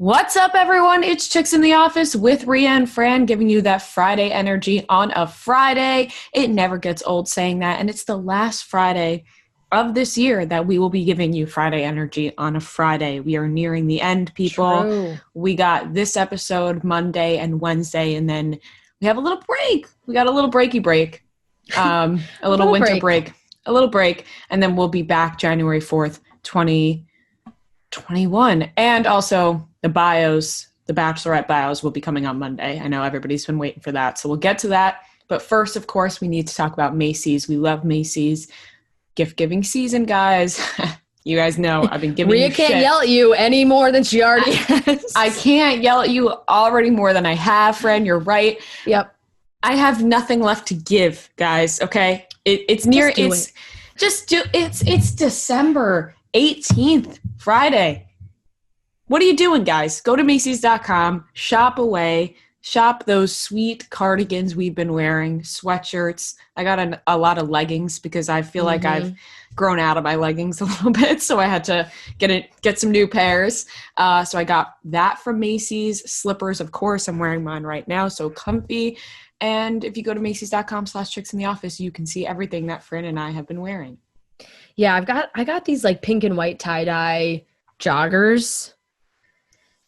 What's up, everyone? It's Chicks in the Office with Rhea and Fran, giving you that Friday energy on a Friday. It never gets old saying that, and it's the last Friday of this year that we will be giving you Friday energy on a Friday. We are nearing the end, people. True. We got this episode Monday and Wednesday, and then we have a little break. We got a little breaky break, a little winter break, a little break, and then we'll be back January 4th, 2021. And also the Bachelorette bios will be coming on Monday. I know everybody's been waiting for that, so we'll get to that. But first, of course, we need to talk about Macy's. We love Macy's. Gift-giving season, guys. You guys know I've been giving Rhea you can't shit. yell at you any more than she already has. I can't yell at you already more than I have, friend. You're right. Yep. I have nothing left to give, guys, okay? It's December 18th, Friday. What are you doing, guys? Go to Macy's.com, shop away, shop those sweet cardigans we've been wearing, sweatshirts. I got a lot of leggings because I feel like I've grown out of my leggings a little bit, so I had to get some new pairs. So I got that from Macy's. Slippers, of course, I'm wearing mine right now, so comfy. And if you go to Macy's.com/chicksintheoffice, you can see everything that Fran and I have been wearing. Yeah, I got these like pink and white tie-dye joggers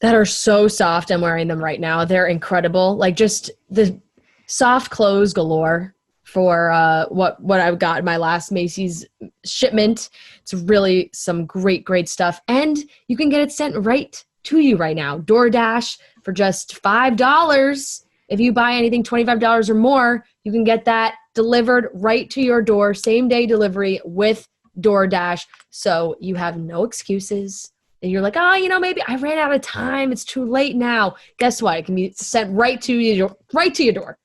that are so soft. I'm wearing them right now. They're incredible. Like just the soft clothes galore for what I've got in my last Macy's shipment. It's really some great stuff. And you can get it sent right to you right now. DoorDash for just $5. If you buy anything $25 or more, you can get that delivered right to your door, same day delivery with DoorDash. So you have no excuses. And you're like, maybe I ran out of time. It's too late now. Guess what? It can be sent right to your door.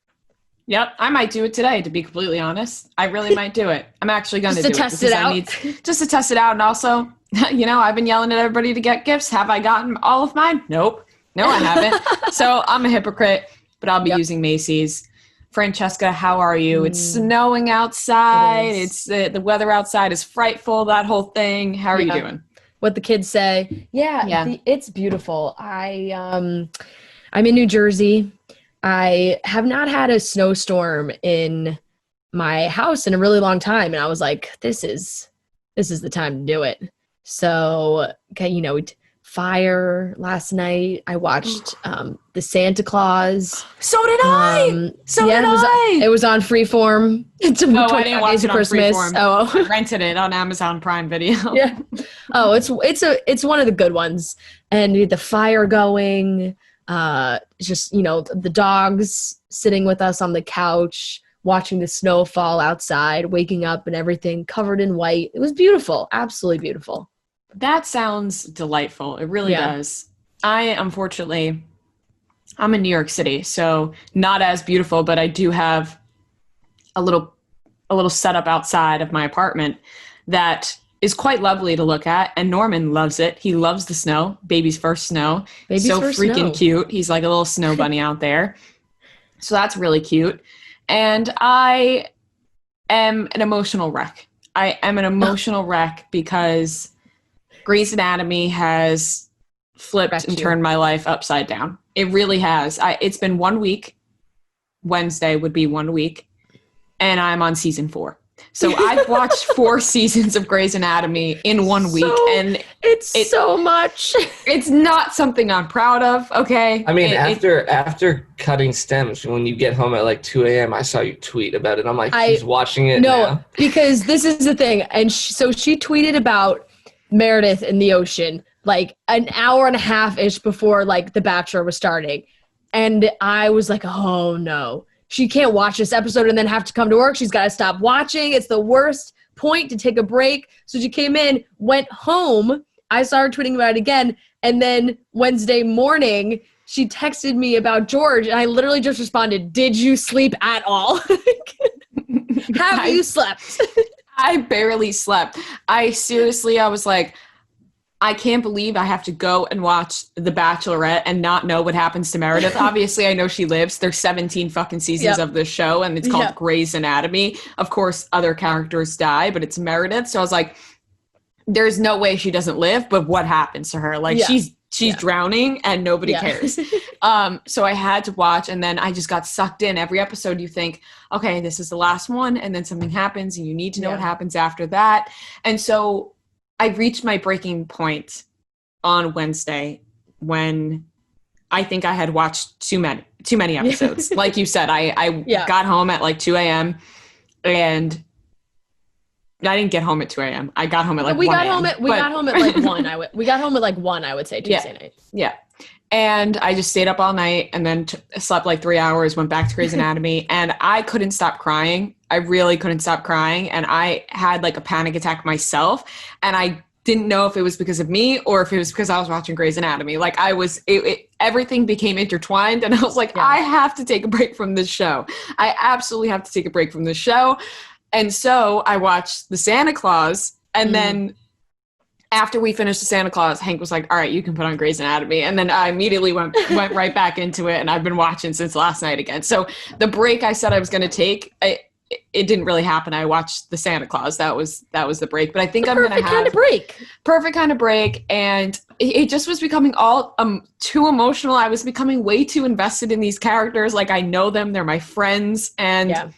Yep, I might do it today, to be completely honest. I really might do it. I'm actually going to do it. Just to test it out? Just to test it out. And also, I've been yelling at everybody to get gifts. Have I gotten all of mine? Nope. No, I haven't. So I'm a hypocrite, but I'll be using Macy's. Francesca, how are you? It's snowing outside. It's the weather outside is frightful, that whole thing. How are you doing? What the kids say. It's beautiful. I'm in New Jersey. I have not had a snowstorm in my house in a really long time. And I was like, this is the time to do it. So, fire last night. I watched the Santa Claus. So did I. It was on Freeform. It's I didn't watch it on Christmas. Freeform. Oh, I rented it on Amazon Prime Video. Yeah. Oh, it's one of the good ones. And the fire going. Just the dogs sitting with us on the couch, watching the snow fall outside, waking up and everything covered in white. It was beautiful. Absolutely beautiful. That sounds delightful. It really does. I'm in New York City, so not as beautiful, but I do have a little setup outside of my apartment that is quite lovely to look at, and Norman loves it. He loves the snow. Baby's first snow. So freaking cute. He's like a little snow bunny out there. So that's really cute. And I am an emotional wreck. I am an emotional wreck because Grey's Anatomy has flipped and turned my life upside down. It really has. It's been 1 week. Wednesday would be 1 week. And I'm on season 4. So I've watched 4 seasons of Grey's Anatomy in 1 week. And it's so much. It's not something I'm proud of, okay? I mean, after cutting stems, when you get home at like 2 a.m., I saw you tweet about it. I'm like, she's watching it now. Because this is the thing. And so she tweeted about Meredith in the ocean like an hour and a half-ish before like The Bachelor was starting. And I was like, oh no. She can't watch this episode and then have to come to work. She's got to stop watching. It's the worst point to take a break. So she came in, went home. I saw her tweeting about it again. And then Wednesday morning, she texted me about George. And I literally just responded, did you sleep at all? Have you slept? I barely slept. I was like, I can't believe I have to go and watch The Bachelorette and not know what happens to Meredith. Obviously, I know she lives. There's 17 fucking seasons of this show, and it's called Grey's Anatomy. Of course, other characters die, but it's Meredith. So I was like, there's no way she doesn't live, but what happens to her? Like, she's she's drowning and nobody cares. So I had to watch, and then I just got sucked in. Every episode you think, okay, this is the last one, and then something happens and you need to know what happens after that. And so I reached my breaking point on Wednesday when I think I had watched too many episodes. Like you said, I got home at like 2 a.m. and I didn't get home at 2 a.m. I got home at like 1 a.m. We got home at like 1. We got home at like 1, I would say, Tuesday night. Yeah. And I just stayed up all night and then slept like 3 hours, went back to Grey's Anatomy, and I couldn't stop crying. I really couldn't stop crying. And I had like a panic attack myself. And I didn't know if it was because of me or if it was because I was watching Grey's Anatomy. Like everything became intertwined. And I was like, I have to take a break from this show. I absolutely have to take a break from this show. And so I watched the Santa Claus, and then after we finished the Santa Claus, Hank was like, all right, you can put on Grey's Anatomy. And then I immediately went right back into it, and I've been watching since last night again. So the break I said I was going to take, it didn't really happen. I watched the Santa Claus. That was the break. But I think I'm going to have perfect kind of break. And it just was becoming all too emotional. I was becoming way too invested in these characters. Like, I know them. They're my friends. And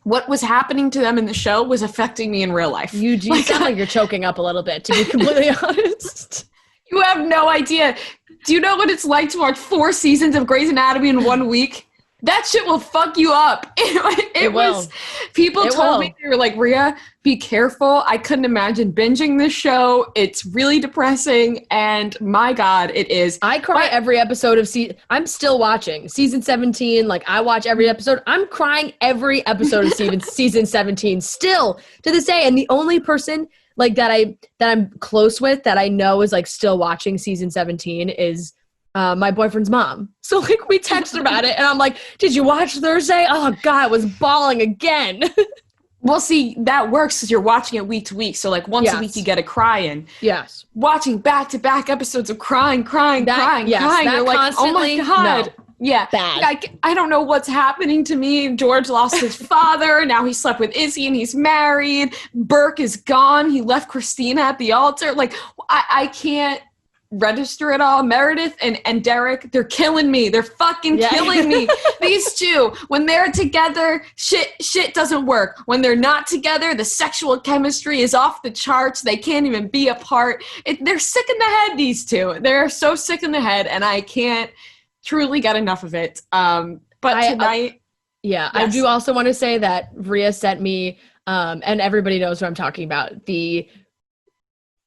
what was happening to them in the show was affecting me in real life. You sound like you're choking up a little bit, to be completely honest. You have no idea. Do you know what it's like to watch 4 seasons of Grey's Anatomy in 1 week? That shit will fuck you up. It was. People told me, they were like, Rhea, be careful. I couldn't imagine binging this show. It's really depressing. And my God, it is. I cry every episode of I'm still watching season 17. Like, I watch every episode. I'm crying every episode of season 17 still to this day. And the only person like that I'm close with that I know is like still watching season 17 is my boyfriend's mom. So like we texted about it, and I'm like, did you watch Thursday? Oh God, I was bawling again. Well, see, that works because you're watching it week to week. So like once a week you get a cry in. Yes. Watching back-to-back episodes of crying. You're like, oh my God. No. Yeah. Bad. I don't know what's happening to me. George lost his father. Now he slept with Izzy and he's married. Burke is gone. He left Christina at the altar. Like, I can't register it all. Meredith and Derek, they're killing me. They're fucking killing me. These two, when they're together, shit doesn't work. When they're not together, the sexual chemistry is off the charts. They can't even be apart. They're sick in the head, these two. They're so sick in the head, and I can't truly get enough of it. But tonight... I do also want to say that Rhea sent me, and everybody knows what I'm talking about, the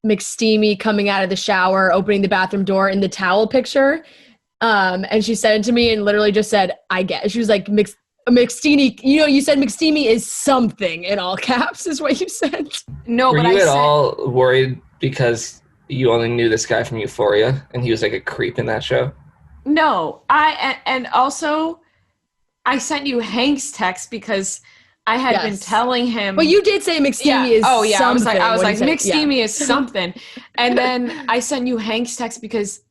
McSteamy coming out of the shower, opening the bathroom door in the towel picture. And she sent it to me and literally just said, I get. She was like, McSteamy, you said McSteamy is something in all caps is what you said. No, Were you at all worried because you only knew this guy from Euphoria and he was like a creep in that show? No, and also I sent you Hank's text because I had been telling him. Well, you did say McSteamy is something. I was like McSteamy is something. And then I sent you Hank's text because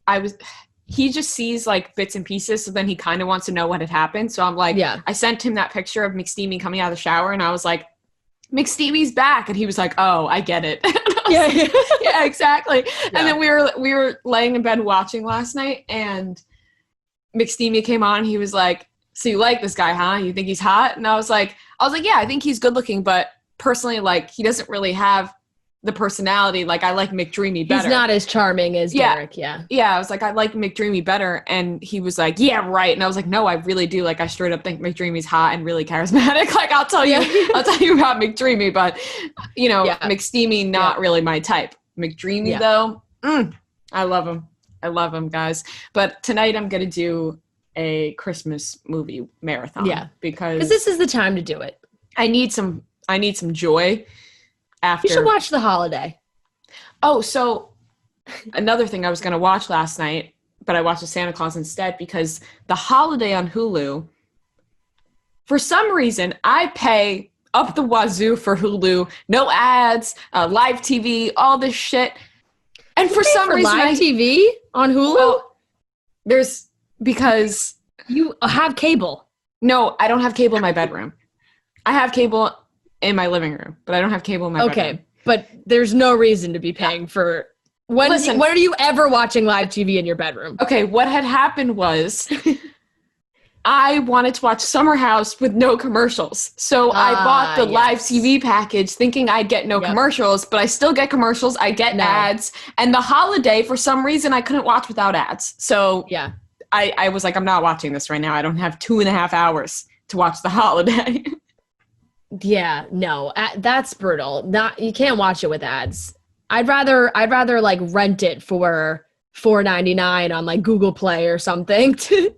he just sees like bits and pieces. So then he kind of wants to know what had happened. So I'm like, I sent him that picture of McSteamy coming out of the shower and I was like, McSteamy's back. And he was like, oh, I get it. Yeah, exactly. Yeah. And then we were laying in bed watching last night and McSteamy came on. He was like, so you like this guy, huh? You think he's hot? And I was like, yeah, I think he's good looking, but personally, like, he doesn't really have the personality. Like, I like McDreamy better. He's not as charming as Derek, Yeah, I was like, I like McDreamy better. And he was like, yeah, right. And I was like, no, I really do. Like, I straight up think McDreamy's hot and really charismatic. Like, I'll tell you about McDreamy, but, McSteamy, not really my type. McDreamy, though, I love him. I love him, guys. But tonight I'm going to do a Christmas movie marathon. Yeah. Because this is the time to do it. I need some joy after. You should watch The Holiday. Oh, so another thing I was going to watch last night, but I watched the Santa Claus instead because The Holiday on Hulu, for some reason, I pay up the wazoo for Hulu. No ads, live TV, all this shit. And for some reason, live TV on Hulu? Well, because you have cable. No, I don't have cable in my bedroom. I have cable in my living room, but I don't have cable in my bedroom. Okay, but there's no reason to be paying for When are you ever watching live TV in your bedroom? Okay, what had happened was I wanted to watch Summer House with no commercials. So I bought the live TV package thinking I'd get no commercials, but I still get commercials. I get ads. And the holiday, for some reason, I couldn't watch without ads. So I was like, I'm not watching this right now. I don't have 2.5 hours to watch the holiday. Yeah, no, that's brutal. You can't watch it with ads. I'd rather like rent it for $4.99 on like Google Play or something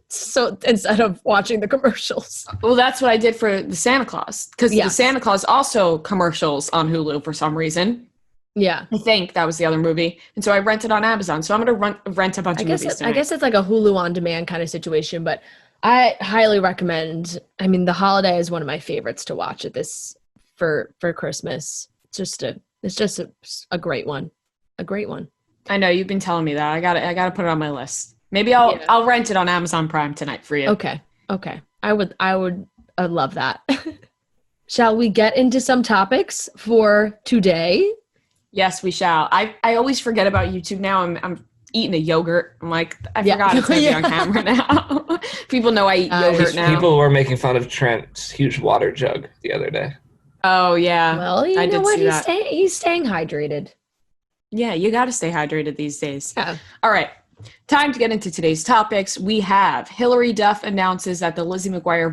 so instead of watching the commercials. Well, that's what I did for the Santa Claus, because the Santa Claus also commercials on Hulu for some reason. Yeah. I think that was the other movie. And so I rented on Amazon. So I'm going to rent a bunch of movies tonight. I guess it's like a Hulu on demand kind of situation, but I highly recommend. I mean, The Holiday is one of my favorites to watch at this for Christmas. It's just a great one. A great one. I know you've been telling me that. I got to put it on my list. Maybe I'll rent it on Amazon Prime tonight for you. Okay. I would love that. Shall we get into some topics for today? Yes, we shall. I always forget about YouTube now. I'm eating a yogurt. I'm like, I forgot it's going to be on camera now. People know I eat yogurt now. People were making fun of Trent's huge water jug the other day. Oh, yeah. Well, you know what? He's staying hydrated. Yeah, you got to stay hydrated these days. Yeah. All right. Time to get into today's topics. We have Hilary Duff announces that the Lizzie McGuire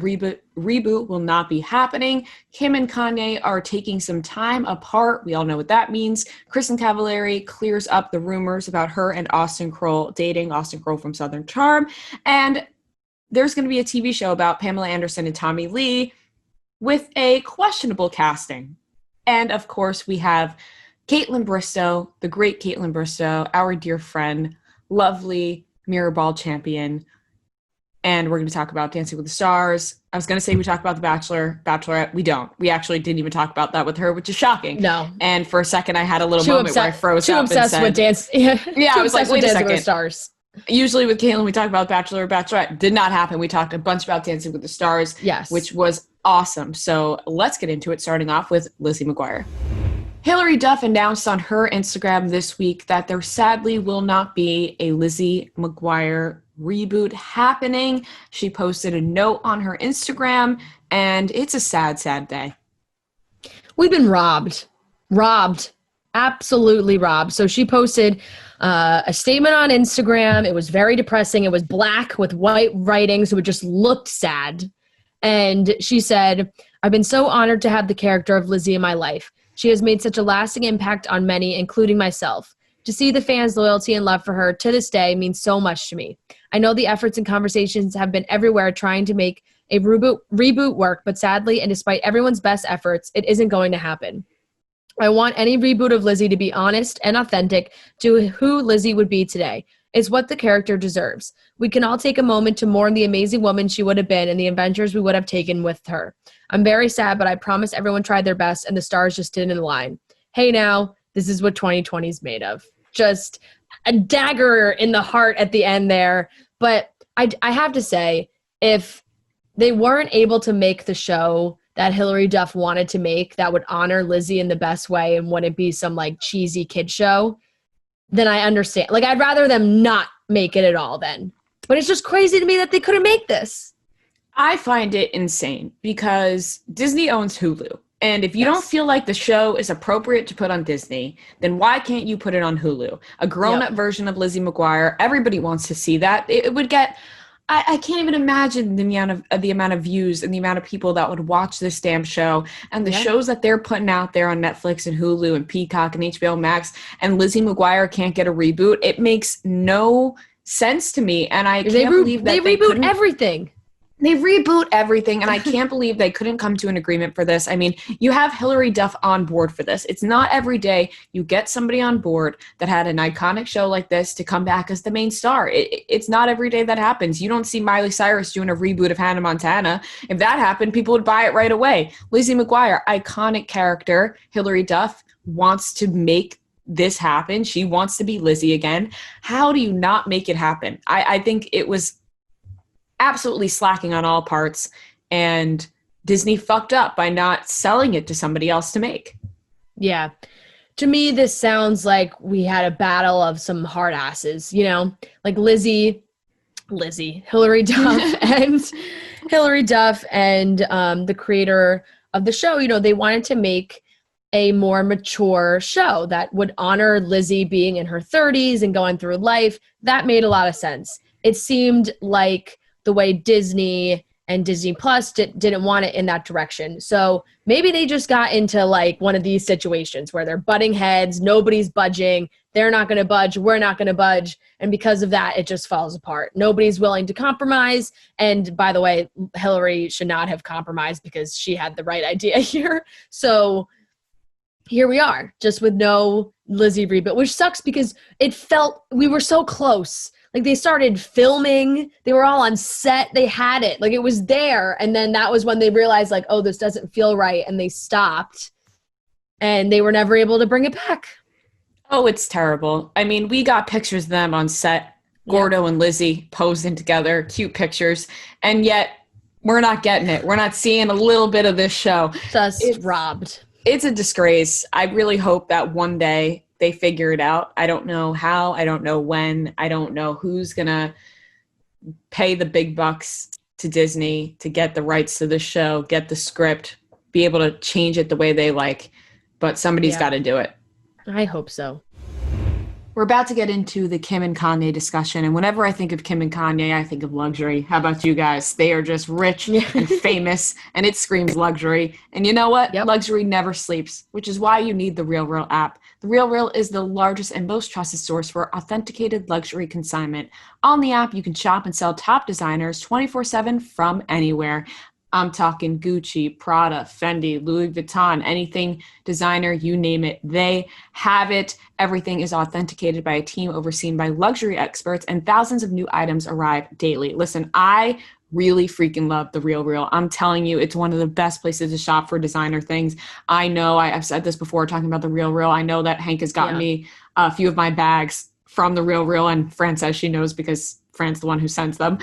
reboot will not be happening. Kim and Kanye are taking some time apart. We all know what that means. Kristin Cavallari clears up the rumors about her and Austen Kroll dating, Austen Kroll from Southern Charm. And there's going to be a TV show about Pamela Anderson and Tommy Lee with a questionable casting. And of course, we have Kaitlyn Bristowe, the great Kaitlyn Bristowe, our dear friend, lovely Mirrorball champion. And we're going to talk about Dancing with the Stars. I was going to say we talk about The Bachelor, Bachelorette. We don't. We actually didn't even talk about that with her, which is shocking. No. And for a second, I had a little moment where I froze up and said... Too obsessed with dance. Yeah, I was like, wait a second. With the Stars. Usually with Kaitlyn, we talk about Bachelor or Bachelorette. Did not happen. We talked a bunch about Dancing with the Stars, which was awesome. So let's get into it, starting off with Lizzie McGuire. Hilary Duff announced on her Instagram this week that there sadly will not be a Lizzie McGuire reboot happening. She posted a note on her Instagram, and it's a sad, sad day. We've been robbed, absolutely robbed. So she posted a statement on Instagram. It was very depressing. It was black with white writing, so it just looked sad. And she said, "I've been so honored to have the character of Lizzie in my life. She has made such a lasting impact on many, including myself. To see the fans' loyalty and love for her to this day means so much to me. I know the efforts and conversations have been everywhere trying to make a reboot work, but sadly, and despite everyone's best efforts, it isn't going to happen. I want any reboot of Lizzie to be honest and authentic to who Lizzie would be today. It's what the character deserves. We can all take a moment to mourn the amazing woman she would have been and the adventures we would have taken with her. I'm very sad, but I promise everyone tried their best and the stars just didn't align. Hey now, this is what 2020 is made of." Just a dagger in the heart at the end there. But I have to say, if they weren't able to make the show that Hilary Duff wanted to make that would honor Lizzie in the best way and wouldn't be some like cheesy kid show, then I understand. Like, I'd rather them not make it at all then. But it's just crazy to me that they couldn't make this. I find it insane because Disney owns Hulu. And if you don't feel like the show is appropriate to put on Disney, then why can't you put it on Hulu? A grown-up version of Lizzie McGuire. Everybody wants to see that. It would get... I can't even imagine the amount of views and the amount of people that would watch this damn show and the shows that they're putting out there on Netflix and Hulu and Peacock and HBO Max, and Lizzie McGuire can't get a reboot. It makes no sense to me, and I can't believe that they reboot everything. They reboot everything, and I can't believe they couldn't come to an agreement for this. I mean, you have Hilary Duff on board for this. It's not every day you get somebody on board that had an iconic show like this to come back as the main star. It's not every day that happens. You don't see Miley Cyrus doing a reboot of Hannah Montana. If that happened, people would buy it right away. Lizzie McGuire, iconic character. Hilary Duff wants to make this happen. She wants to be Lizzie again. How do you not make it happen? I think it was absolutely slacking on all parts, and Disney fucked up by not selling it to somebody else to make. Yeah. to me, this sounds like we had a battle of some hard asses, you know, like Hilary Duff and the creator of the show, you know, they wanted to make a more mature show that would honor Lizzie being in her 30s and going through life. That made a lot of sense. It seemed like the way Disney and Disney Plus didn't want it in that direction. So maybe they just got into like one of these situations where they're butting heads, nobody's budging, they're not going to budge, we're not going to budge. And because of that, it just falls apart. Nobody's willing to compromise. And by the way, Hilary should not have compromised because she had the right idea here. So here we are, just with no Lizzie reboot, which sucks because it felt we were so close. Like they started filming, they were all on set, they had it, like it was there. And then that was when they realized like, oh, this doesn't feel right. And they stopped and they were never able to bring it back. Oh, it's terrible. I mean, we got pictures of them on set, Gordo and Lizzie posing together, cute pictures. And yet we're not getting it. We're not seeing a little bit of this show. Just robbed. It's a disgrace. I really hope that one day they figure it out. I don't know how. I don't know when. I don't know who's going to pay the big bucks to Disney to get the rights to the show, get the script, be able to change it the way they like. But somebody's got to do it. I hope so. We're about to get into the Kim and Kanye discussion. And whenever I think of Kim and Kanye, I think of luxury. How about you guys? They are just rich and famous, and it screams luxury. And you know what? Luxury never sleeps, which is why you need the RealReal app. The RealReal is the largest and most trusted source for authenticated luxury consignment. On the app, you can shop and sell top designers 24/7 from anywhere. I'm talking Gucci, Prada, Fendi, Louis Vuitton, anything designer, you name it, they have it. Everything is authenticated by a team overseen by luxury experts, and thousands of new items arrive daily. Listen, I really freaking love the RealReal. I'm telling you, it's one of the best places to shop for designer things. I know I've said this before talking about the RealReal. I know that Hank has gotten me a few of my bags from the RealReal, and Fran says she knows because Fran's the one who sends them.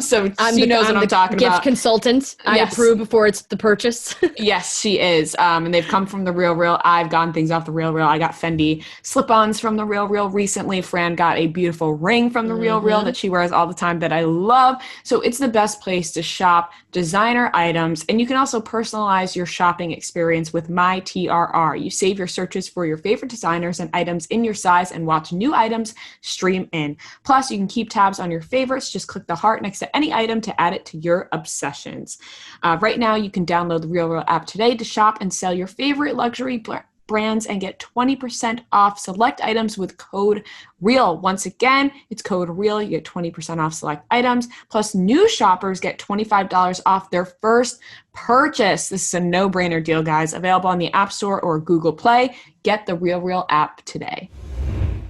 So she knows what I'm talking about. Gift consultant. I approve before it's the purchase. Yes, she is. And they've come from the RealReal. I've gotten things off the RealReal. I got Fendi slip-ons from the RealReal recently. Fran got a beautiful ring from the RealReal that she wears all the time that I love. So it's the best place to shop designer items. And you can also personalize your shopping experience with My TRR. You save your searches for your favorite designers and items in your size and watch new items stream in. Plus, you can keep tabs on your favorites. Just click the heart next to any item to add it to your obsessions. Right now, you can download the RealReal app today to shop and sell your favorite luxury brands and get 20% off select items with code REAL. Once again, it's code REAL. You get 20% off select items. Plus, new shoppers get $25 off their first purchase. This is a no-brainer deal, guys. Available on the App Store or Google Play. Get the RealReal app today.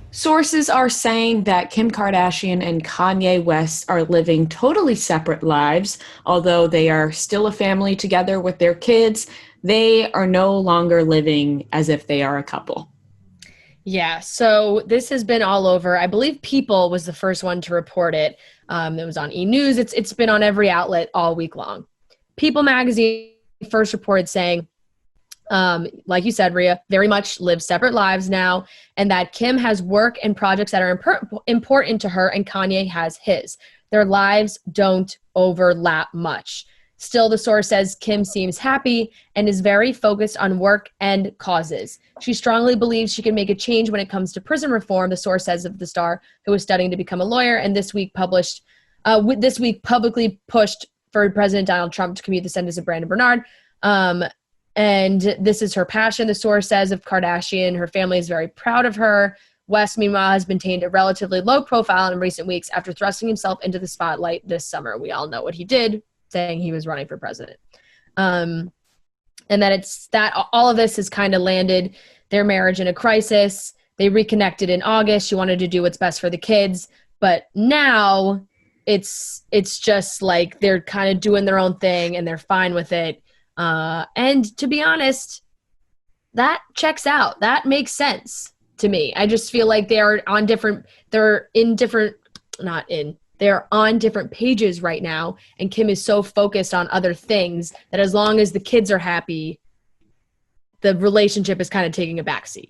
Sources are saying that Kim Kardashian and Kanye West are living totally separate lives. Although they are still a family together with their kids, they are no longer living as if they are a couple. Yeah, so this has been all over. I believe People was the first one to report it. It was on E! News. It's been on every outlet all week long. People magazine first reported saying, like you said, Rhea, very much live separate lives now, and that Kim has work and projects that are important to her and Kanye has his. Their lives don't overlap much. Still, the source says Kim seems happy and is very focused on work and causes. She strongly believes she can make a change when it comes to prison reform, the source says of the star, who is studying to become a lawyer, and this week publicly pushed for President Donald Trump to commute the sentence of Brandon Bernard. And this is her passion, the source says of Kardashian. Her family is very proud of her. West, meanwhile, has maintained a relatively low profile in recent weeks after thrusting himself into the spotlight this summer. We all know what he did, saying he was running for president. And that it's that all of this has kind of landed their marriage in a crisis. They reconnected in August. She wanted to do what's best for the kids. But now it's just like they're kind of doing their own thing and they're fine with it. And to be honest, that checks out. That makes sense to me. I just feel like they're on different pages right now. And Kim is so focused on other things that as long as the kids are happy, the relationship is kind of taking a backseat.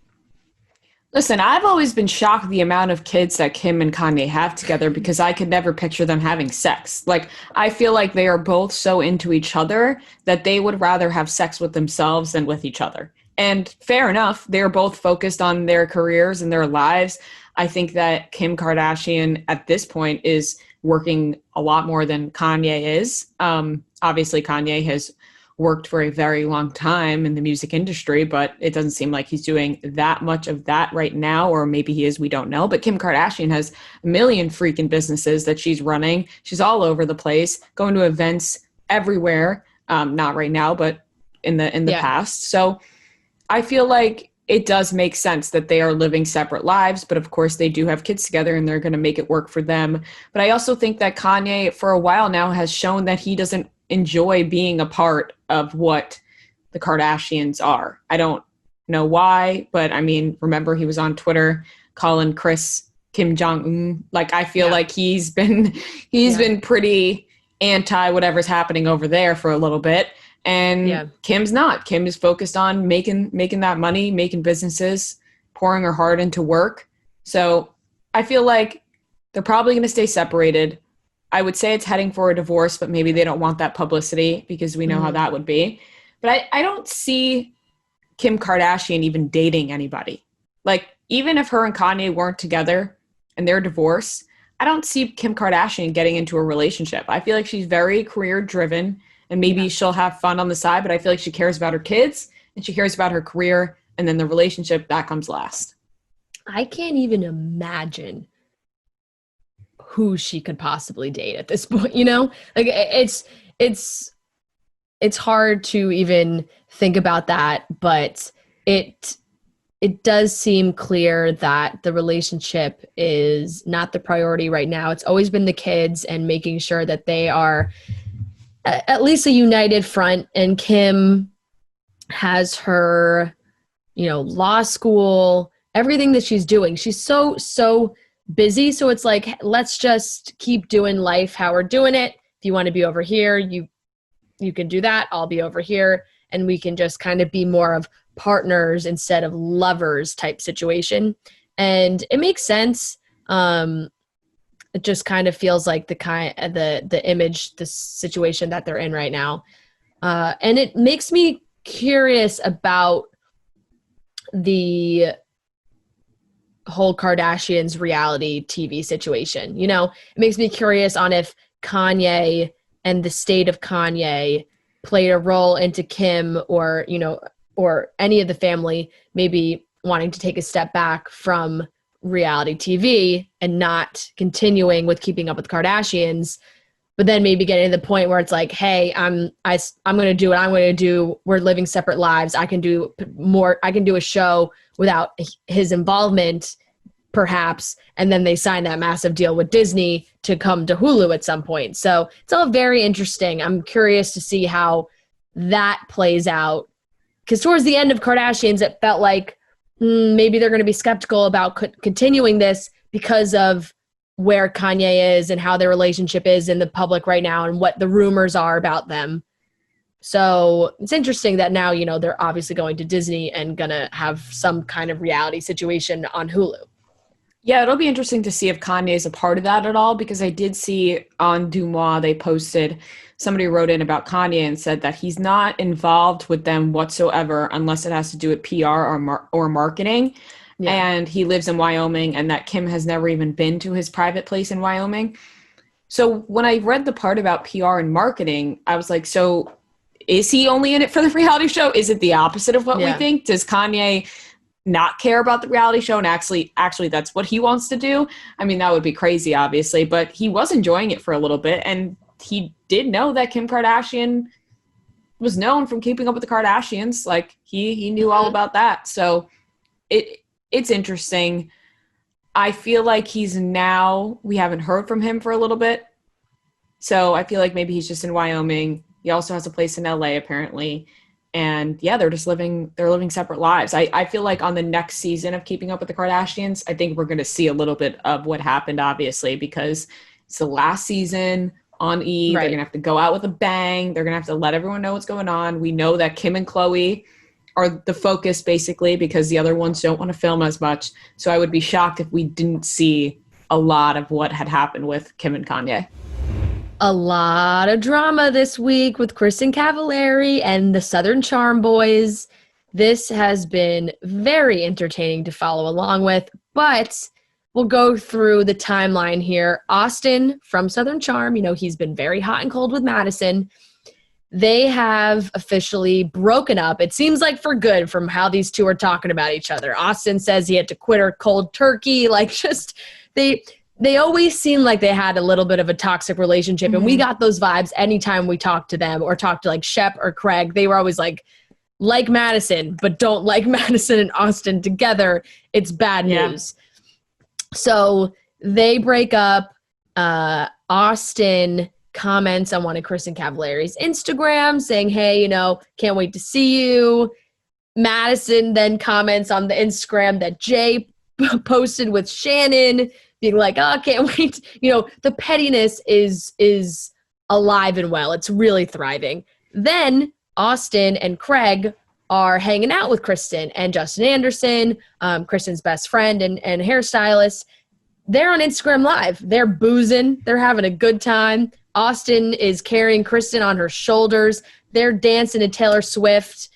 Listen, I've always been shocked the amount of kids that Kim and Kanye have together because I could never picture them having sex. Like, I feel like they are both so into each other that they would rather have sex with themselves than with each other. And fair enough, they're both focused on their careers and their lives. I think that Kim Kardashian at this point is working a lot more than Kanye is. Obviously, Kanye has worked for a very long time in the music industry, but it doesn't seem like he's doing that much of that right now, or maybe he is, we don't know. But Kim Kardashian has a million freaking businesses that she's running. She's all over the place, going to events everywhere. Not right now, but in the past. So I feel like it does make sense that they are living separate lives, but of course they do have kids together and they're going to make it work for them. But I also think that Kanye for a while now has shown that he doesn't enjoy being a part of what the Kardashians are. I don't know why, but I mean, remember he was on Twitter calling Chris Kim Jong-un. Like, I feel like he's been pretty anti whatever's happening over there for a little bit. And Kim's not. Kim is focused on making that money, making businesses, pouring her heart into work. So I feel like they're probably going to stay separated. I would say it's heading for a divorce, but maybe they don't want that publicity because we know how that would be. But I don't see Kim Kardashian even dating anybody. Like, even if her and Kanye weren't together and they're divorced, I don't see Kim Kardashian getting into a relationship. I feel like she's very career driven and maybe she'll have fun on the side, but I feel like she cares about her kids and she cares about her career, and then the relationship, that comes last. I can't even imagine who she could possibly date at this point, you know? Like, it's hard to even think about that, but it does seem clear that the relationship is not the priority right now. It's always been the kids and making sure that they are at least a united front. And Kim has her, law school, everything that she's doing. She's so busy. So it's like, let's just keep doing life how we're doing it. If you want to be over here, you can do that. I'll be over here. And we can just kind of be more of partners instead of lovers type situation. And it makes sense. It just kind of feels like the image, the situation that they're in right now. And it makes me curious about the whole Kardashians reality TV situation. It makes me curious on if Kanye and the state of Kanye played a role into Kim or any of the family maybe wanting to take a step back from reality TV and not continuing with Keeping Up with the Kardashians, but then maybe getting to the point where it's like, hey, I'm going to do what I'm going to do. We're living separate lives. I can do more. I can do a show without his involvement, perhaps. And then they sign that massive deal with Disney to come to Hulu at some point. So it's all very interesting. I'm curious to see how that plays out. Because towards the end of Kardashians, it felt like maybe they're going to be skeptical about continuing this because of where Kanye is and how their relationship is in the public right now and what the rumors are about them. So it's interesting that now, they're obviously going to Disney and going to have some kind of reality situation on Hulu. Yeah, it'll be interesting to see if Kanye is a part of that at all, because I did see on Dumois, they posted, somebody wrote in about Kanye and said that he's not involved with them whatsoever unless it has to do with PR or marketing. Yeah. And he lives in Wyoming, and that Kim has never even been to his private place in Wyoming. So when I read the part about PR and marketing, I was like, so is he only in it for the reality show? Is it the opposite of what we think? Does Kanye not care about the reality show and actually that's what he wants to do? I mean, that would be crazy, obviously, but he was enjoying it for a little bit, and he did know that Kim Kardashian was known from Keeping Up with the Kardashians. Like, he knew all about that. So it's interesting. I feel like we haven't heard from him for a little bit. So I feel like maybe he's just in Wyoming. He also has a place in LA apparently. And yeah, they're living separate lives. I feel like on the next season of Keeping Up with the Kardashians, I think we're going to see a little bit of what happened, obviously, because it's the last season on E. Right. They're going to have to go out with a bang. They're going to have to let everyone know what's going on. We know that Kim and Khloe are the focus basically because the other ones don't want to film as much. So I would be shocked if we didn't see a lot of what had happened with Kim and Kanye. A lot of drama this week with Kristin Cavallari and the Southern Charm Boys. This has been very entertaining to follow along with, but we'll go through the timeline here. Austen from Southern Charm, he's been very hot and cold with Madison. They have officially broken up. It seems like for good from how these two are talking about each other. Austen says he had to quit her cold turkey. They always seem like they had a little bit of a toxic relationship. And we got those vibes anytime we talked to them or talked to Shep or Craig. They were always like Madison, but don't like Madison and Austen together. It's bad news. So they break up. Austen comments on one of Kristin Cavallari's Instagram saying, hey, can't wait to see you. Madison then comments on the Instagram that Jay posted with Shannon, being like, oh, can't wait. The pettiness is alive and well. It's really thriving. Then Austen and Craig are hanging out with Kristin and Justin Anderson, Kristin's best friend and hairstylist. They're on Instagram Live. They're boozing. They're having a good time. Austen is carrying Kristin on her shoulders. They're dancing to Taylor Swift,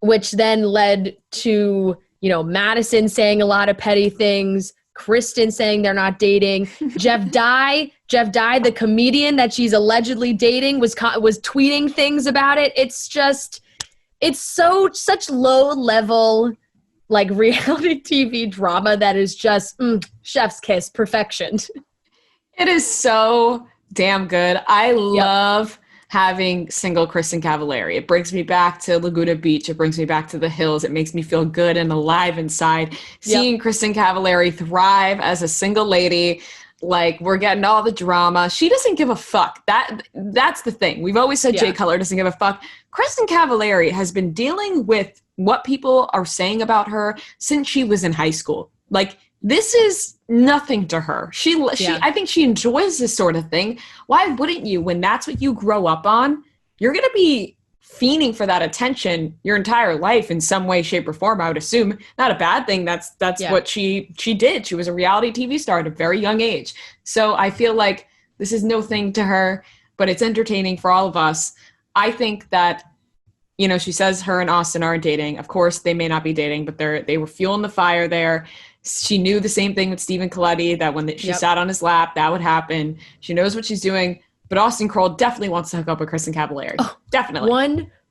which then led to, Madison saying a lot of petty things, Kristin saying they're not dating. Jeff Dye, the comedian that she's allegedly dating, was tweeting things about it. It's such low level, reality TV drama that is just chef's kiss perfection. It is so damn good. I love having single Kristin Cavallari. It brings me back to Laguna Beach. It brings me back to the hills. It makes me feel good and alive inside. Seeing Kristin Cavallari thrive as a single lady, we're getting all the drama. She doesn't give a fuck. That's the thing. We've always said Jay Cutler doesn't give a fuck. Kristin Cavallari has been dealing with what people are saying about her since she was in high school. This is nothing to her. I think she enjoys this sort of thing. Why wouldn't you? When that's what you grow up on, you're going to be fiending for that attention your entire life in some way, shape, or form, I would assume. Not a bad thing. That's what she did. She was a reality TV star at a very young age. So I feel like this is no thing to her, but it's entertaining for all of us. I think that, she says her and Austen aren't dating. Of course, they may not be dating, but they were fueling the fire there. She knew the same thing with Stephen Colletti, that when she sat on his lap, that would happen. She knows what she's doing. But Austen Kroll definitely wants to hook up with Kristin Cavallari. Oh, definitely.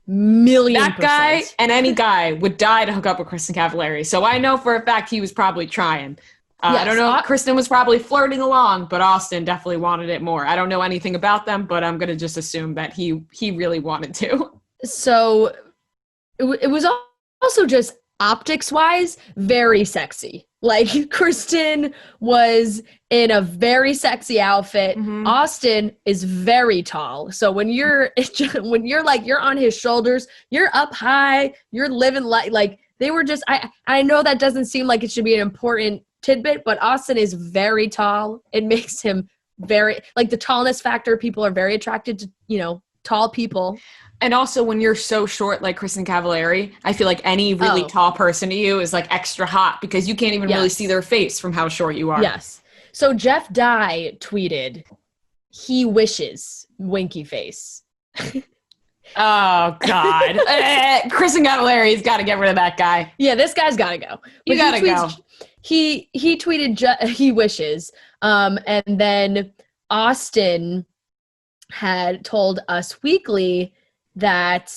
1,000,000%. That guy and any guy would die to hook up with Kristin Cavallari. So I know for a fact he was probably trying. I don't know. Kristin was probably flirting along, but Austen definitely wanted it more. I don't know anything about them, but I'm going to just assume that he really wanted to. So it was also just optics-wise very sexy. Kristin was in a very sexy outfit. Austen is very tall. So when you're you're on his shoulders, you're up high, you're living they were just, I know that doesn't seem like it should be an important tidbit, but Austen is very tall. It makes him very, the tallness factor, people are very attracted to, tall people. And also, when you're so short like Kristin Cavallari, I feel like any really tall person to you is extra hot because you can't even really see their face from how short you are. Yes. So Jeff Dye tweeted, he wishes winky face. Oh, God. Kristin Cavallari's got to get rid of that guy. Yeah, this guy's got to go. You got to go. He tweeted he wishes. And then Austen had told Us Weekly that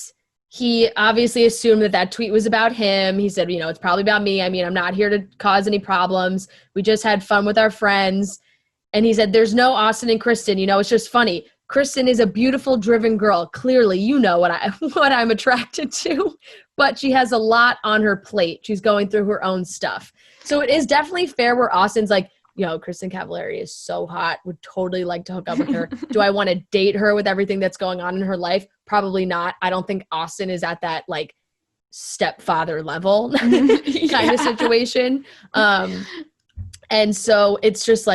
he obviously assumed that tweet was about him. He said, it's probably about me. I mean, I'm not here to cause any problems. We just had fun with our friends. And he said, there's no Austen and Kristin. It's just funny. Kristin is a beautiful, driven girl. Clearly, what I'm attracted to. But she has a lot on her plate. She's going through her own stuff. So it is definitely fair where Austen's Kristin Cavallari is so hot. Would totally like to hook up with her. Do I want to date her with everything that's going on in her life? Probably not. I don't think Austen is at that stepfather level kind of situation. And so it's just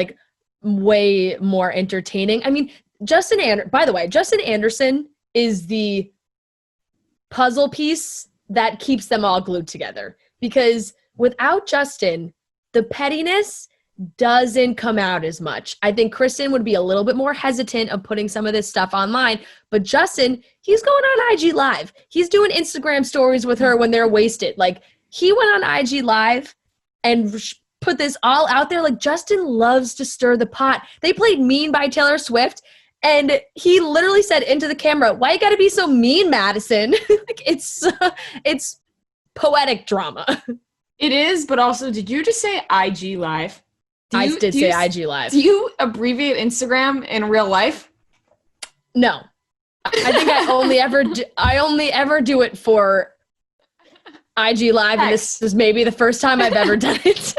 way more entertaining. I mean, by the way, Justin Anderson is the puzzle piece that keeps them all glued together. Because without Justin, the pettiness doesn't come out as much. I think Kristin would be a little bit more hesitant of putting some of this stuff online, but Justin, he's going on IG Live. He's doing Instagram stories with her when they're wasted. Like, he went on IG Live and put this all out there. Like, Justin loves to stir the pot. They played Mean by Taylor Swift, and he literally said into the camera, "Why you gotta be so mean, Madison?" Like, it's poetic drama. It is, but also, did you just say IG Live? I did say IG Live. Do you abbreviate Instagram in real life? No. I think I only ever do it for IG Live, and this is maybe the first time I've ever done it.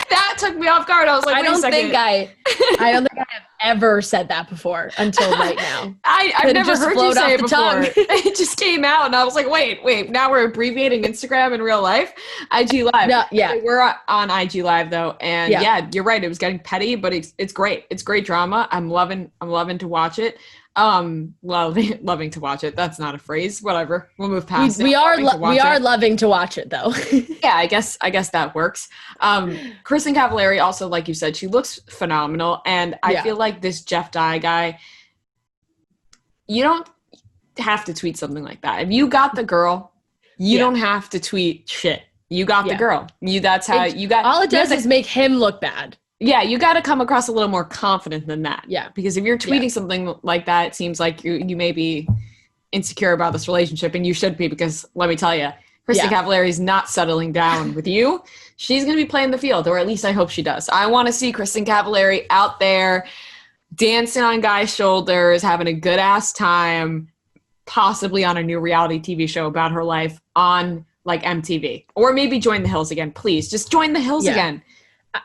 That took me off guard. I was like, I don't think I have ever said that before until right now. I've never heard you say it before. It just came out, and I was like, wait, now we're abbreviating Instagram in real life? IG Live. No, yeah. We're on IG Live, though, and yeah, you're right. It was getting petty, but it's great. It's great drama. I'm loving to watch it. Loving to watch it. That's not a phrase. Whatever. We'll move past it. We are loving to watch it, though. Yeah, I guess that works. Kristin Cavallari also, like you said, she looks phenomenal, and I feel like this Jeff Dye guy, you don't have to tweet something like that. If you got the girl, you don't have to tweet shit. You got the girl. That's how you got. All it does is make him look bad. Yeah, you got to come across a little more confident than that. Yeah. Because if you're tweeting something like that, it seems like you may be insecure about this relationship, and you should be, because let me tell you, Kristin Cavallari is not settling down with you. She's going to be playing the field, or at least I hope she does. I want to see Kristin Cavallari out there dancing on guys' shoulders, having a good-ass time, possibly on a new reality TV show about her life on, like, MTV. Or maybe join The Hills again. Please, just join The Hills again.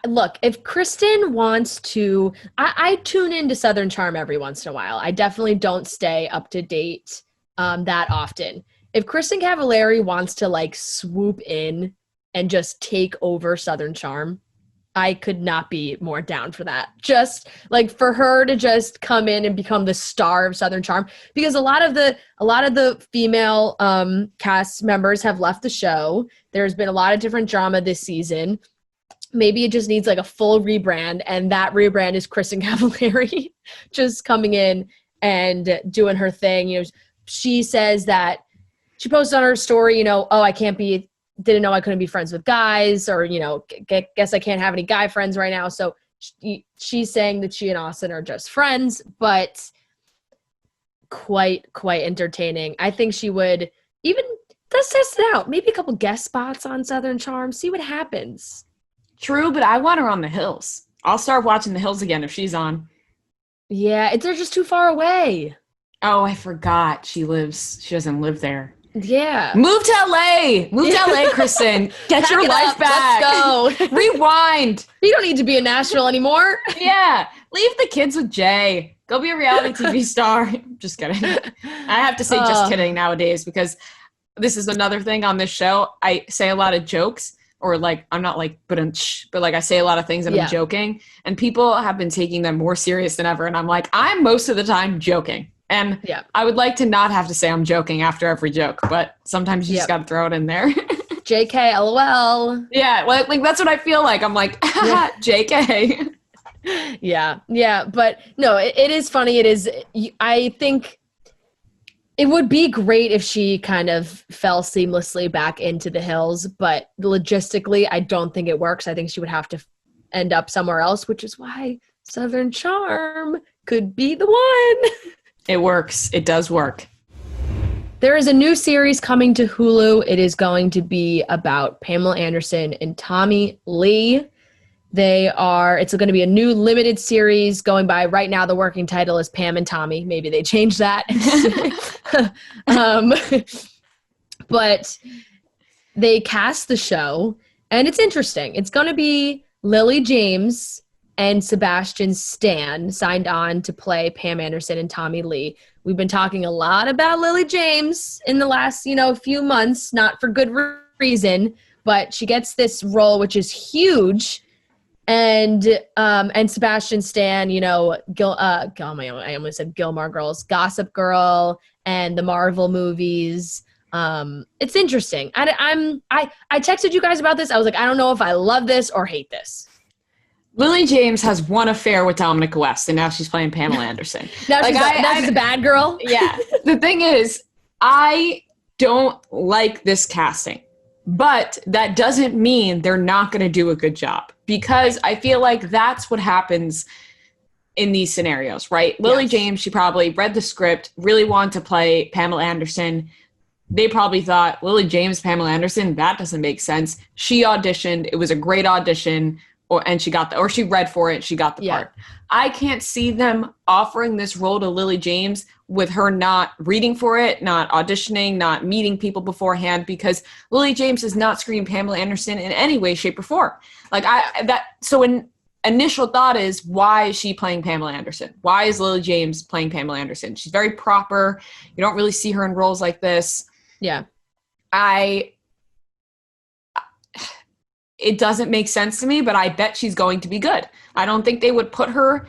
Look, if Kristin wants to, I tune into Southern Charm every once in a while. I definitely don't stay up to date that often. If Kristin Cavallari wants to, like, swoop in and just take over Southern Charm, I could not be more down for that. Just like for her to just come in and become the star of Southern Charm, because a lot of the female cast members have left the show. There's been a lot of different drama this season. Maybe it just needs like a full rebrand, and that rebrand is Kristin Cavallari just coming in and doing her thing. You know, she says that she posted on her story, you know, didn't know I couldn't be friends with guys, or, you know, guess I can't have any guy friends right now. So she's saying that she and Austen are just friends, but quite entertaining. I think she would let's test it out. Maybe a couple guest spots on Southern Charm, see what happens. True, but I want her on The Hills. I'll start watching The Hills again if she's on. Yeah, they're just too far away. Oh, I forgot. She doesn't live there. Yeah. Move to LA. Kristin. Get your life back. Let's go. Rewind. You don't need to be in Nashville anymore. Yeah. Leave the kids with Jay. Go be a reality TV star. Just kidding. I have to say just kidding nowadays, because this is another thing on this show. I say a lot of jokes. Or like, I'm not like, but like I say a lot of things and I'm joking, and people have been taking them more serious than ever. And I'm like, I'm most of the time joking. And I would like to not have to say I'm joking after every joke, but sometimes you just got to throw it in there. JK, LOL. Yeah. Well, like, that's what I feel like. I'm like, JK. Yeah. But no, it is funny. It is. I think it would be great if she kind of fell seamlessly back into The Hills, but logistically, I don't think it works. I think she would have to end up somewhere else, which is why Southern Charm could be the one. It works. It does work. There is a new series coming to Hulu. It is going to be about Pamela Anderson and Tommy Lee. It's going to be a new limited series going by. Right now, the working title is Pam and Tommy. Maybe they changed that. But they cast the show, and it's interesting. It's going to be Lily James and Sebastian Stan signed on to play Pam Anderson and Tommy Lee. We've been talking a lot about Lily James in the last, few months, not for good reason, but she gets this role, which is huge. And Sebastian Stan, I almost said Gilmore Girls, Gossip Girl, and the Marvel movies. It's interesting. I texted you guys about this. I was like, I don't know if I love this or hate this. Lily James has one affair with Dominic West, and now she's playing Pamela Anderson. Now she's a bad girl? Yeah. The thing is, I don't like this casting, but that doesn't mean they're not going to do a good job, because I feel like that's what happens in these scenarios, right? Lily James, she probably read the script, really wanted to play Pamela Anderson. They probably thought, Lily James, Pamela Anderson, that doesn't make sense. She auditioned. It was a great audition. And she got or she read for it. She got the part. I can't see them offering this role to Lily James with her not reading for it, not auditioning, not meeting people beforehand, because Lily James does not scream Pamela Anderson in any way, shape, or form. So an initial thought is, why is she playing Pamela Anderson? Why is Lily James playing Pamela Anderson? She's very proper. You don't really see her in roles like this. Yeah. It doesn't make sense to me, but I bet she's going to be good. I don't think they would put her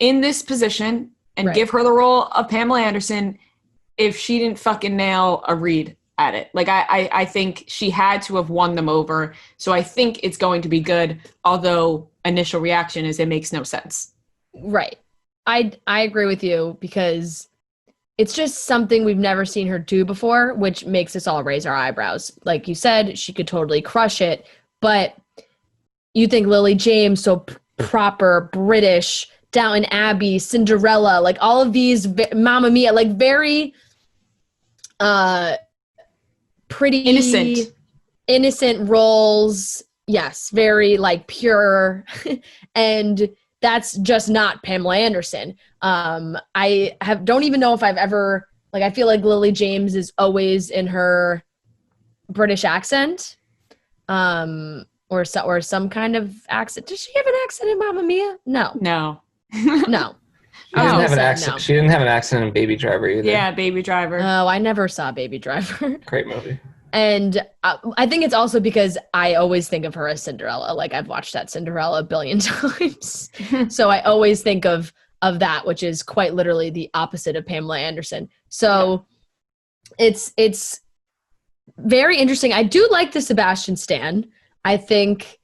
in this position and give her the role of Pamela Anderson if she didn't fucking nail a read at it. I think she had to have won them over. So I think it's going to be good, although initial reaction is it makes no sense. Right. I agree with you, because it's just something we've never seen her do before, which makes us all raise our eyebrows. Like you said, she could totally crush it. But you think Lily James, so proper, British, Downton Abbey, Cinderella, like all of these, Mamma Mia, like very pretty, innocent roles. Yes, very like pure. And that's just not Pamela Anderson. I don't even know if I've ever, I feel like Lily James is always in her British accent. Or some kind of accent. Does she have an accent in Mamma Mia? No. No. No. She didn't have an accent. No. She didn't have an accent in Baby Driver either. Yeah, Baby Driver. Oh, I never saw Baby Driver. Great movie. And I think it's also because I always think of her as Cinderella. Like, I've watched that Cinderella a billion times. So I always think of that, which is quite literally the opposite of Pamela Anderson. So it's very interesting. I do like the Sebastian stan. I think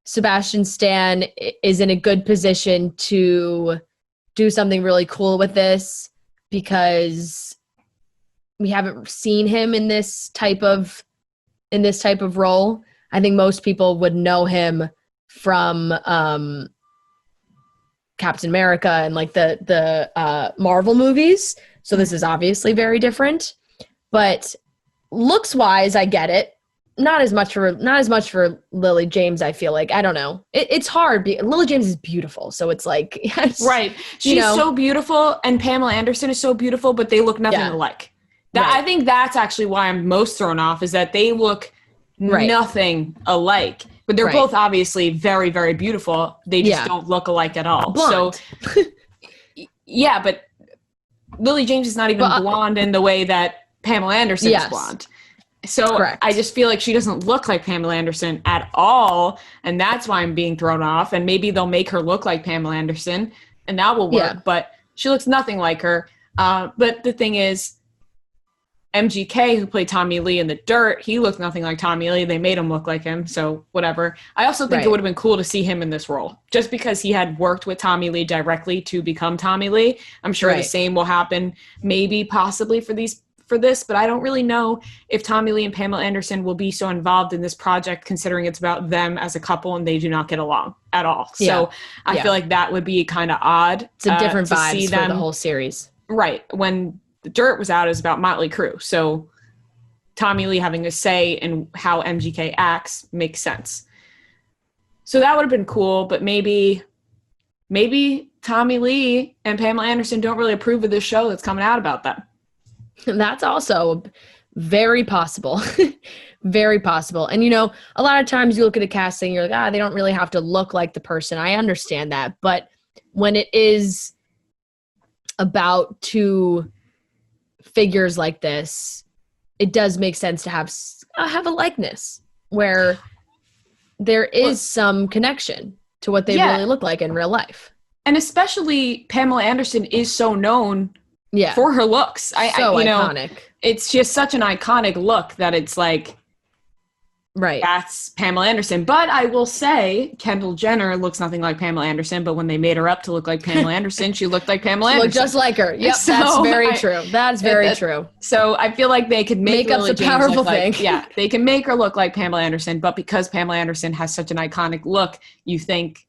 Sebastian Stan is in a good position to do something really cool with this, because we haven't seen him in this type of role. I think most people would know him from Captain America and like the Marvel movies. So this is obviously very different, but looks wise, I get it. Not as much for Lily James, I feel like. I don't know. It's hard. Lily James is beautiful, so it's like... Yes, right. She's so beautiful, and Pamela Anderson is so beautiful, but they look nothing alike. I think that's actually why I'm most thrown off, is that they look nothing alike. But they're both obviously very, very beautiful. They just don't look alike at all. Blonde. So, yeah, but Lily James is not even blonde in the way that Pamela Anderson is blonde. So correct. I just feel like she doesn't look like Pamela Anderson at all, and that's why I'm being thrown off. And maybe they'll make her look like Pamela Anderson, and that will work. But she looks nothing like her. But the thing is, MGK, who played Tommy Lee in The Dirt, he looked nothing like Tommy Lee. They made him look like him, so whatever. I also think it would have been cool to see him in this role, just because he had worked with Tommy Lee directly to become Tommy Lee. I'm sure the same will happen, maybe, possibly for this, but I don't really know if Tommy Lee and Pamela Anderson will be so involved in this project, considering it's about them as a couple and they do not get along at all. So I feel like that would be kind of odd. It's a different vibe for the whole series. Right. When The Dirt was out, it was about Motley Crue. So Tommy Lee having a say in how MGK acts makes sense. So that would have been cool, but maybe Tommy Lee and Pamela Anderson don't really approve of this show that's coming out about them. That's also very possible. Very possible. And, a lot of times you look at a casting, you're like, they don't really have to look like the person. I understand that. But when it is about two figures like this, it does make sense to have a likeness where there is some connection to what they really look like in real life. And especially Pamela Anderson is so known for her looks. Iconic. It's just such an iconic look that it's like, right, that's Pamela Anderson. But I will say Kendall Jenner looks nothing like Pamela Anderson, but when they made her up to look like Pamela Anderson, she looked like Pamela Anderson. Looked just like her. Yep, so that's very true. That's very true. So I feel like they could make Makeup's a powerful thing. They can make her look like Pamela Anderson, but because Pamela Anderson has such an iconic look, you think,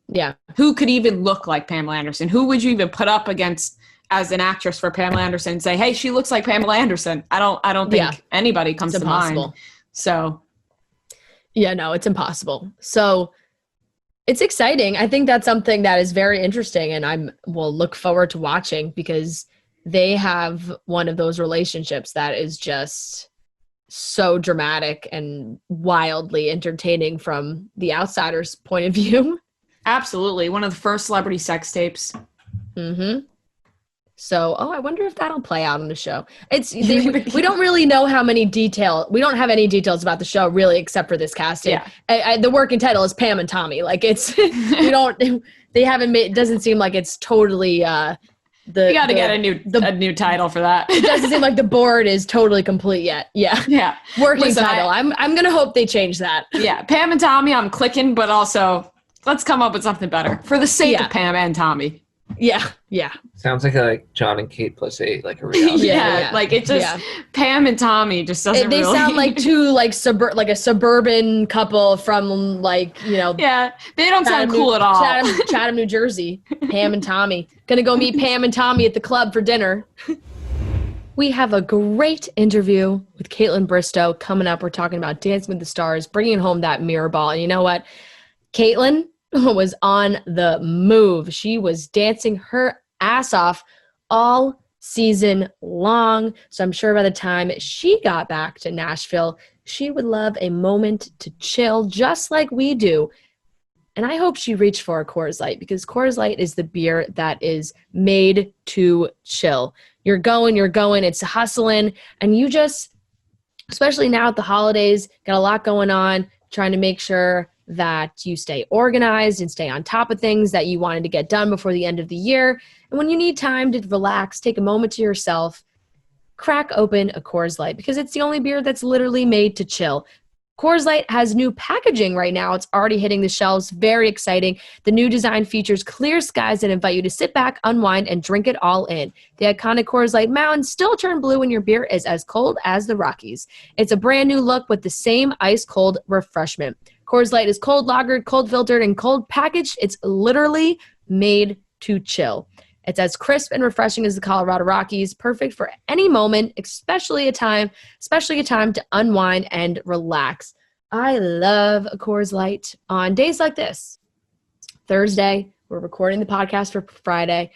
who could even look like Pamela Anderson? Who would you even put up against as an actress for Pamela Anderson and say, hey, she looks like Pamela Anderson? I don't think anybody comes to mind. So yeah, no, it's impossible. So it's exciting. I think that's something that is very interesting, and will look forward to watching, because they have one of those relationships that is just so dramatic and wildly entertaining from the outsider's point of view. Absolutely. One of the first celebrity sex tapes. Mm-hmm. So, I wonder if that'll play out on the show. We don't really know how many details. We don't have any details about the show really, except for this casting. Yeah. The working title is Pam and Tommy. Like they haven't made. It doesn't seem like it's totally. You got to get a new title for that. It doesn't seem like the board is totally complete yet. Yeah. Yeah. Working title. I'm gonna hope they change that. Yeah, Pam and Tommy. I'm clicking, but also let's come up with something better for the sake of Pam and Tommy. Yeah, yeah. Sounds like John and Kate plus 8, like a reality. Like it just Pam and Tommy just doesn't. They sound like two like a suburban couple from Yeah, they don't sound cool at all. Chatham, New Jersey. Pam and Tommy gonna go meet Pam and Tommy at the club for dinner. We have a great interview with Kaitlyn Bristowe coming up. We're talking about Dancing with the Stars, bringing home that Mirrorball. And you know what, Kaitlyn was on the move. She was dancing her ass off all season long. So I'm sure by the time she got back to Nashville, she would love a moment to chill just like we do. And I hope she reached for a Coors Light, because Coors Light is the beer that is made to chill. You're going, it's hustling, and you just, especially now at the holidays, got a lot going on, trying to make sure that you stay organized and stay on top of things that you wanted to get done before the end of the year. And when you need time to relax, take a moment to yourself, crack open a Coors Light, because it's the only beer that's literally made to chill. Coors Light has new packaging right now. It's already hitting the shelves. Very exciting. The new design features clear skies that invite you to sit back, unwind, and drink it all in. The iconic Coors Light mountains still turn blue when your beer is as cold as the Rockies. It's a brand new look with the same ice-cold refreshment. Coors Light is cold lagered, cold filtered, and cold packaged. It's literally made to chill. It's as crisp and refreshing as the Colorado Rockies, perfect for any moment, especially a time to unwind and relax. I love a Coors Light on days like this. Thursday, we're recording the podcast for Friday,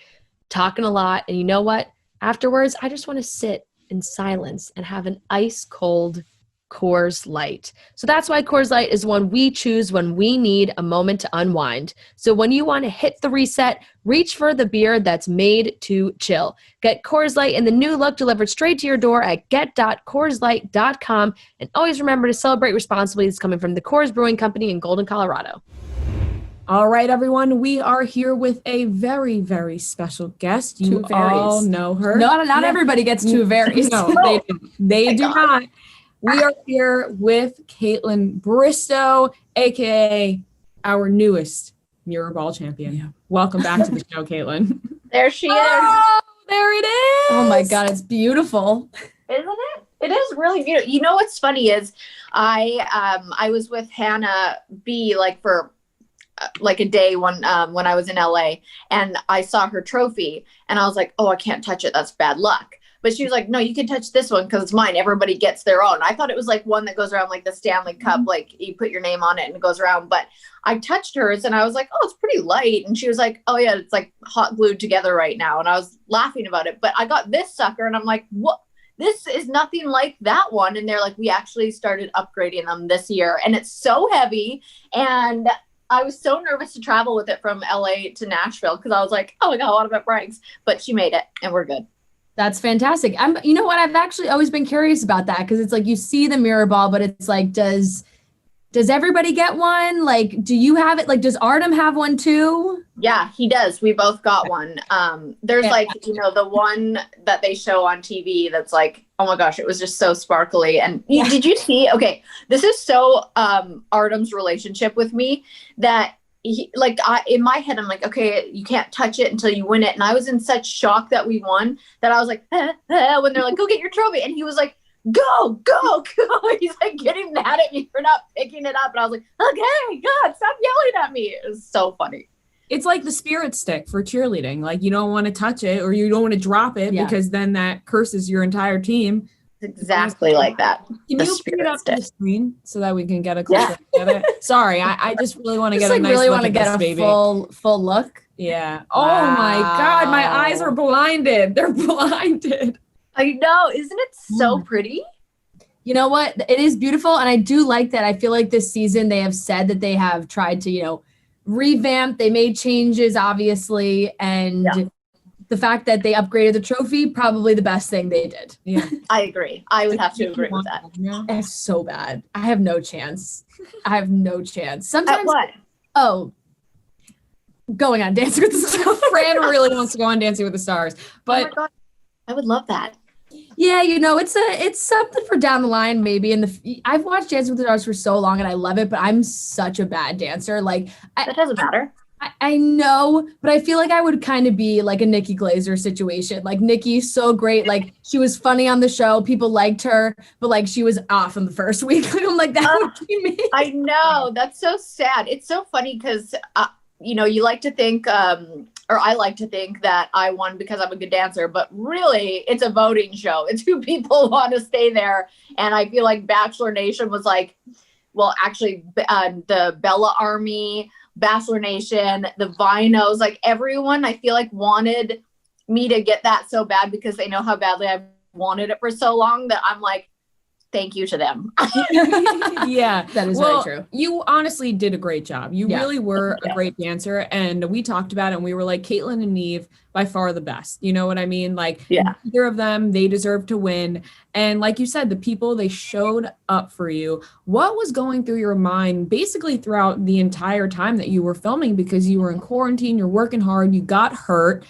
talking a lot, and you know what? Afterwards, I just want to sit in silence and have an ice cold Coors Light. So that's why Coors Light is one we choose when we need a moment to unwind. So when you want to hit the reset, reach for the beer that's made to chill. Get Coors Light in the new look delivered straight to your door at get.coorslight.com. And always remember to celebrate responsibly. It's coming from the Coors Brewing Company in Golden, Colorado. All right, everyone. We are here with a very, very special guest. You all know her. Not everybody gets two varies. No, they do not. We are here with Kaitlyn Bristowe, a.k.a. our newest Mirrorball champion. Yeah. Welcome back to the show, Kaitlyn. There she is. Oh, there it is. Oh, my God. It's beautiful. Isn't it? It is really beautiful. You know what's funny is I was with Hannah B. for a day when I was in LA, and I saw her trophy, and I was like, oh, I can't touch it. That's bad luck. But she was like, no, you can touch this one because it's mine. Everybody gets their own. I thought it was one that goes around like the Stanley Cup, you put your name on it and it goes around. But I touched hers and I was like, oh, it's pretty light. And she was like, oh, yeah, it's hot glued together right now. And I was laughing about it. But I got this sucker and I'm like, what? This is nothing like that one. And they're like, we actually started upgrading them this year. And it's so heavy. And I was so nervous to travel with it from LA to Nashville because I was like, oh my God, what about Brags? But she made it and we're good. That's fantastic. You know what? I've actually always been curious about that because it's you see the Mirrorball, but it's Does everybody get one? Like, do you have it? Like, does Artem have one too? Yeah, he does. We both got one. There's like, the one that they show on TV that's like, oh my gosh, it was just so sparkly. And did you see? Okay, this is so Artem's relationship with me that in my head, I'm like, okay, you can't touch it until you win it. And I was in such shock that we won that I was like, when they're like, go get your trophy. And he was like, go. He's like getting mad at me for not picking it up. And I was like, okay, God, stop yelling at me. It was so funny. It's like the spirit stick for cheerleading. Like, you don't want to touch it or you don't want to drop it because then that curses your entire team. It's exactly like that. Can you put it up to the screen so that we can get a closer look at it? Sorry, I just really want to get a nice look at this baby. Full look. Yeah. Oh my God, my eyes are blinded. They're blinded. I know. Isn't it so pretty? You know what? It is beautiful. And I do like that. I feel like this season they have said that they have tried to, revamp. They made changes, obviously. And the fact that they upgraded the trophy, probably the best thing they did. Yeah, I agree. I would have to agree with that. It's so bad. I have no chance. Sometimes. At what? Oh, going on Dancing with the Stars. Fran really wants to go on Dancing with the Stars. But oh my God, I would love that. Yeah, it's something for down the line, maybe. I've watched Dancing with the Stars for so long and I love it, but I'm such a bad dancer. Like, that doesn't matter. I know, but I feel like I would kind of be like a Nikki Glaser situation. Like, Nikki's so great. Like, she was funny on the show. People liked her, but like she was off in the first week. I'm like, that would be me. I know. That's so sad. It's so funny because, you like to think, or I like to think that I won because I'm a good dancer, but really it's a voting show. It's who people want to stay there. And I feel like Bachelor Nation was like, well, actually the Bella Army, Bachelor Nation, the Vinos, like everyone I feel like wanted me to get that so bad because they know how badly I've wanted it for so long that I'm like, thank you to them. Yeah, that is very true. You honestly did a great job. You really were a great dancer. And we talked about it and we were like, Kaitlyn and Neve, by far the best. You know what I mean? Like, either of them, they deserve to win. And like you said, the people, they showed up for you. What was going through your mind basically throughout the entire time that you were filming? Because you were in quarantine, you're working hard, you got hurt.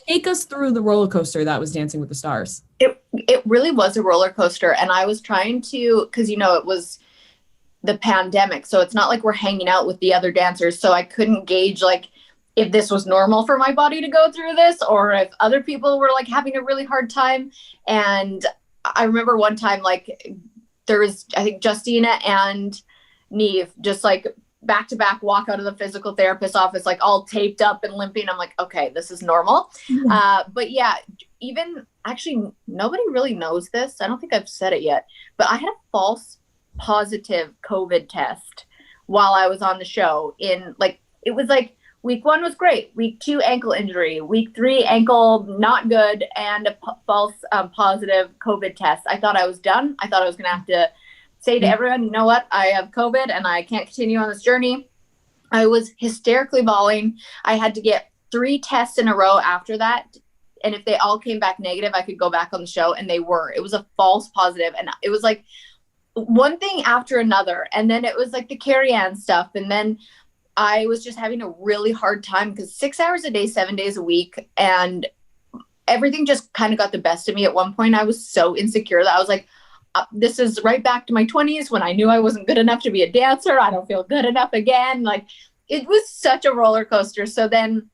Take us through the roller coaster that was Dancing with the Stars. It really was a roller coaster. And I was trying to, because, it was the pandemic. So it's not like we're hanging out with the other dancers. So I couldn't gauge like if this was normal for my body to go through this or if other people were like having a really hard time. And I remember one time, like there was, I think Justina and Neve just like back to back walk out of the physical therapist's office, like all taped up and limping. I'm like, okay, this is normal. But yeah, even actually nobody really knows this. I don't think I've said it yet, but I had a false positive COVID test while I was on the show it was like week 1 was great. Week 2, ankle injury. Week 3, ankle not good and a false positive COVID test. I thought I was done. I thought I was going to have to say to everyone, you know what? I have COVID and I can't continue on this journey. I was hysterically bawling. I had to get 3 tests in a row after that. And if they all came back negative, I could go back on the show. And they were. It was a false positive. And it was like one thing after another. And then it was like the Carrie-Ann stuff. And then I was just having a really hard time because 6 hours a day, 7 days a week. And everything just kind of got the best of me. At one point, I was so insecure that I was like, this is right back to my 20s when I knew I wasn't good enough to be a dancer. I don't feel good enough again. Like, it was such a roller coaster. So then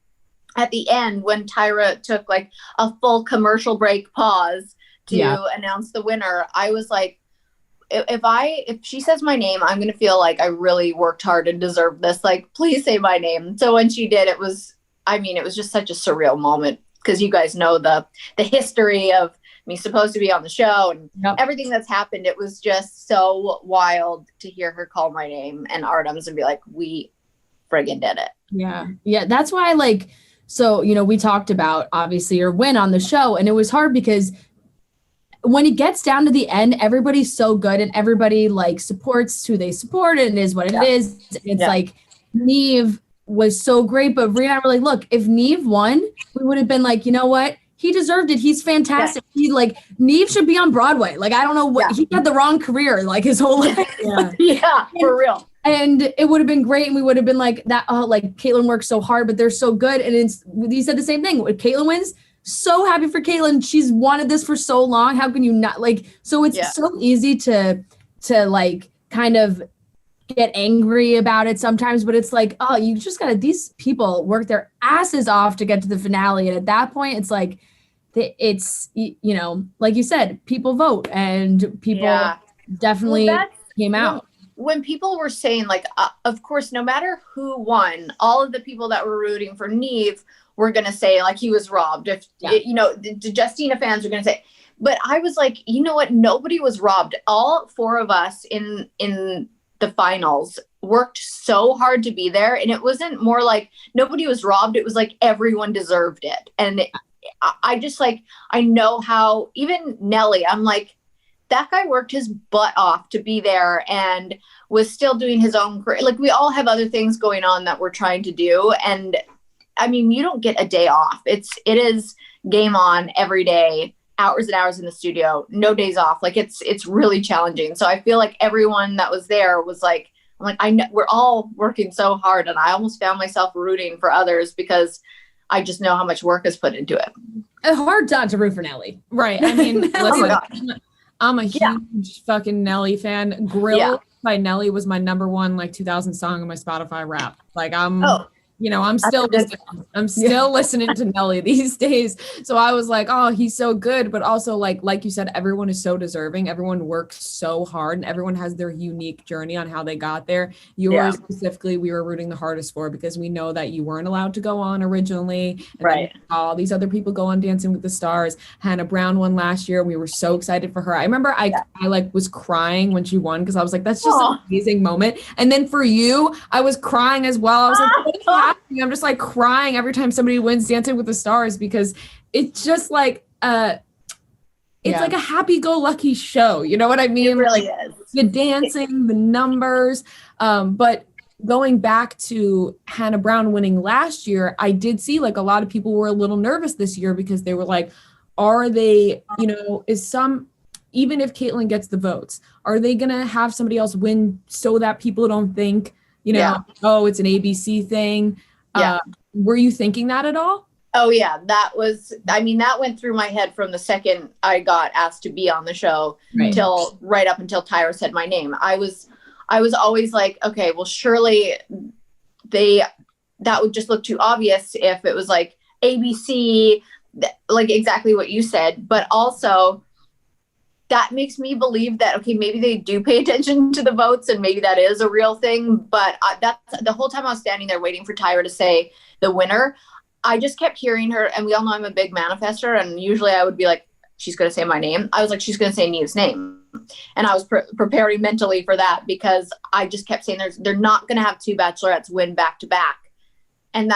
at the end, when Tyra took like a full commercial break pause to announce the winner, I was like, if she says my name, I'm going to feel like I really worked hard and deserved this. Like, please say my name. So when she did, it was just such a surreal moment because you guys know the history of me supposed to be on the show and everything that's happened. It was just so wild to hear her call my name and Artem's and be like, we friggin' did it. Yeah. That's why we talked about obviously your win on the show and it was hard because when it gets down to the end, everybody's so good and everybody like supports who they support and it is what it is. It's like Neve was so great, but Rhea and I were like, look, if Neve won, we would have been like, you know what? he deserved it. He's fantastic. He Nev should be on Broadway. Like, I don't know what he had the wrong career like his whole life. For real. And it would have been great. And we would have been like that. Oh, like Kaitlyn works so hard, but they're so good. And you said the same thing. When Kaitlyn wins, so happy for Kaitlyn. She's wanted this for so long. How can you not so it's so easy to kind of get angry about it sometimes, but it's like, oh, you just gotta, these people work their asses off to get to the finale. And at that point, it's like, it's, like you said, people vote and people definitely came out. When people were saying of course, no matter who won, all of the people that were rooting for Nev were going to say he was robbed. If, the Justina fans are going to say, but I was like, you know what? Nobody was robbed. All four of us in the finals worked so hard to be there. And it wasn't more like nobody was robbed. It was like everyone deserved it. And I just I know how even Nelly, I'm like, that guy worked his butt off to be there and was still doing his own career. We all have other things going on that we're trying to do. And I mean, you don't get a day off. It is game on every day, hours and hours in the studio, no days off. It's really challenging. So I feel like everyone that was there was I'm like, I know we're all working so hard, and I almost found myself rooting for others because I just know how much work is put into it. A hard not to root for Nelly. Right. I mean, listen, I'm a huge fucking Nelly fan. Grill by Nelly was my number one 2000 song on my Spotify rap. I'm still listening to Nelly these days. So I was like, oh, he's so good. But also like you said, everyone is so deserving. Everyone works so hard and everyone has their unique journey on how they got there. Yours specifically, we were rooting the hardest for because we know that you weren't allowed to go on originally. And all these other people go on Dancing with the Stars. Hannah Brown won last year. We were so excited for her. I remember I was crying when she won because I was like, that's just an amazing moment. And then for you, I was crying as well. I was like, what is happening? I'm just crying every time somebody wins Dancing with the Stars because it's just it's like a happy-go-lucky show. You know what I mean? It really is. The dancing, the numbers. But going back to Hannah Brown winning last year, I did see a lot of people were a little nervous this year because they were like, are they, even if Kaitlyn gets the votes, are they going to have somebody else win so that people don't think, oh, it's an ABC thing? Were you thinking that at all? Oh yeah, that went through my head from the second I got asked to be on the show till right up until Tyra said my name. I was always like, okay, well surely that would just look too obvious if it was ABC, exactly what you said, but also that makes me believe that, okay, maybe they do pay attention to the votes and maybe that is a real thing. But that's the whole time I was standing there waiting for Tyra to say the winner. I just kept hearing her, and we all know I'm a big manifester. And usually I would be like, she's going to say my name. I was like, she's going to say Nev's name. And I was preparing mentally for that because I just kept saying they're not going to have two Bachelorettes win back to back. And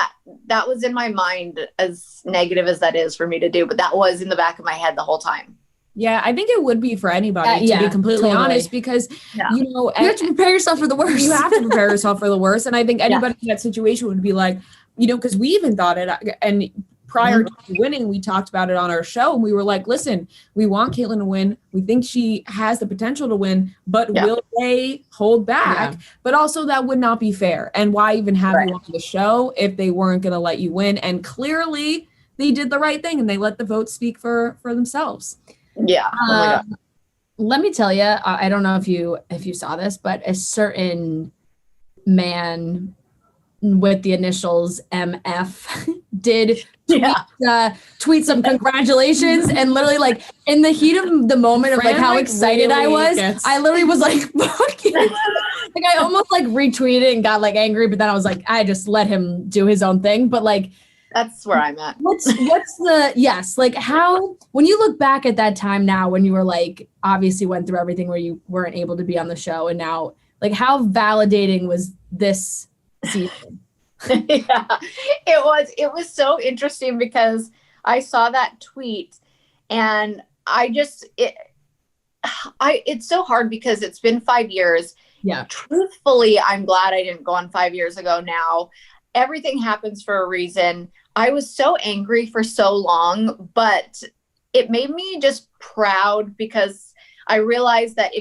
that was in my mind, as negative as that is for me to do. But that was in the back of my head the whole time. Yeah, I think it would be for anybody, to be completely honest, because, you have to prepare yourself for the worst. You have to prepare yourself for the worst. And I think anybody in that situation would be like, because we even thought it, and prior to winning, we talked about it on our show, and we were like, listen, we want Kaitlyn to win. We think she has the potential to win, but will they hold back? But also that would not be fair. And why even have you on the show if they weren't going to let you win? And clearly they did the right thing and they let the votes speak for themselves. Yeah. Oh my God. Let me tell you, I don't know if you saw this, but a certain man with the initials MF did tweet some congratulations, and literally in the heat of the moment of how excited really I was, I literally was like, I almost retweeted and got angry, but then I was like, I just let him do his own thing. But that's where I'm at. What's the how, when you look back at that time now, when you were obviously went through everything where you weren't able to be on the show, and now how validating was this season? It was so interesting because I saw that tweet and it's so hard because it's been 5 years. Yeah. Truthfully, I'm glad I didn't go on 5 years ago now. Everything happens for a reason. I was so angry for so long, but it made me just proud because I realized that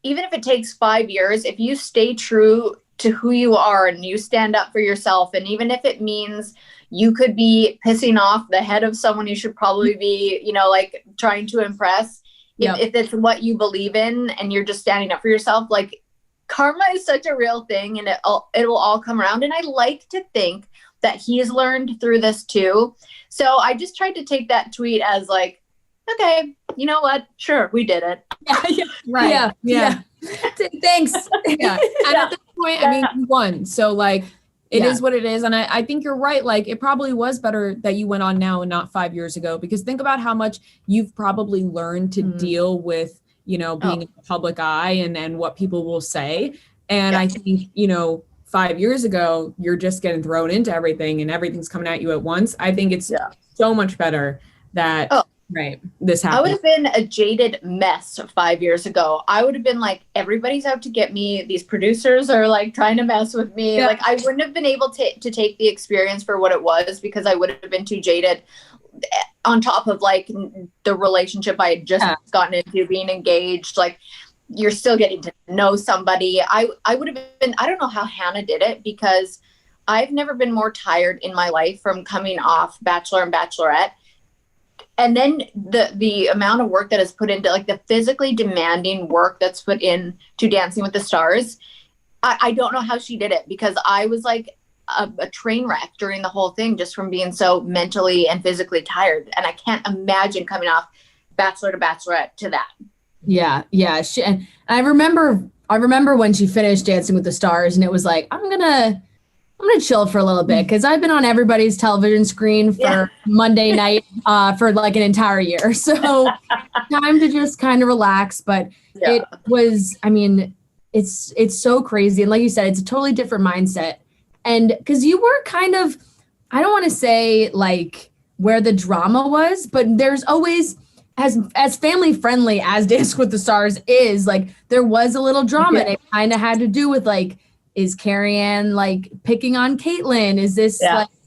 even if it takes 5 years, if you stay true to who you are and you stand up for yourself, and even if it means you could be pissing off the head of someone you should probably be, like trying to impress, if it's what you believe in and you're just standing up for yourself, like karma is such a real thing and it'll all come around. And I like to think that he's learned through this too. So I just tried to take that tweet as like, okay, you know what? Sure, we did it. Yeah, right. Yeah. Thanks. Yeah. And at this point, I mean, you won. So like, it is what it is. And I think you're right. Like, it probably was better that you went on now and not 5 years ago, because think about how much you've probably learned to deal with, being in the public eye and what people will say. And I think, 5 years ago, you're just getting thrown into everything and everything's coming at you at once. I think it's so much better that this happened. I would have been a jaded mess 5 years ago. I would have been like, everybody's out to get me. These producers are like trying to mess with me. Yeah. Like I wouldn't have been able to take the experience for what it was, because I would have been too jaded, on top of like the relationship I had just gotten into, being engaged. Like, you're still getting to know somebody. I would have been, I don't know how Hannah did it, because I've never been more tired in my life from coming off Bachelor and Bachelorette. And then the amount of work that is put into, like the physically demanding work that's put in to Dancing with the Stars. I don't know how she did it, because I was like a train wreck during the whole thing, just from being so mentally and physically tired. And I can't imagine coming off Bachelor to Bachelorette to that. Yeah. And I remember when she finished Dancing with the Stars, and it was like, I'm gonna chill for a little bit, because I've been on everybody's television screen for Monday night for like an entire year. So time to just kind of relax. But it was, I mean, it's so crazy. And like you said, it's a totally different mindset. And because you were kind of, I don't want to say like where the drama was, but there's always, as family friendly as Dance with the Stars is, like there was a little drama, and it kind of had to do with like, is Carrie-Anne like picking on Kaitlyn? Is this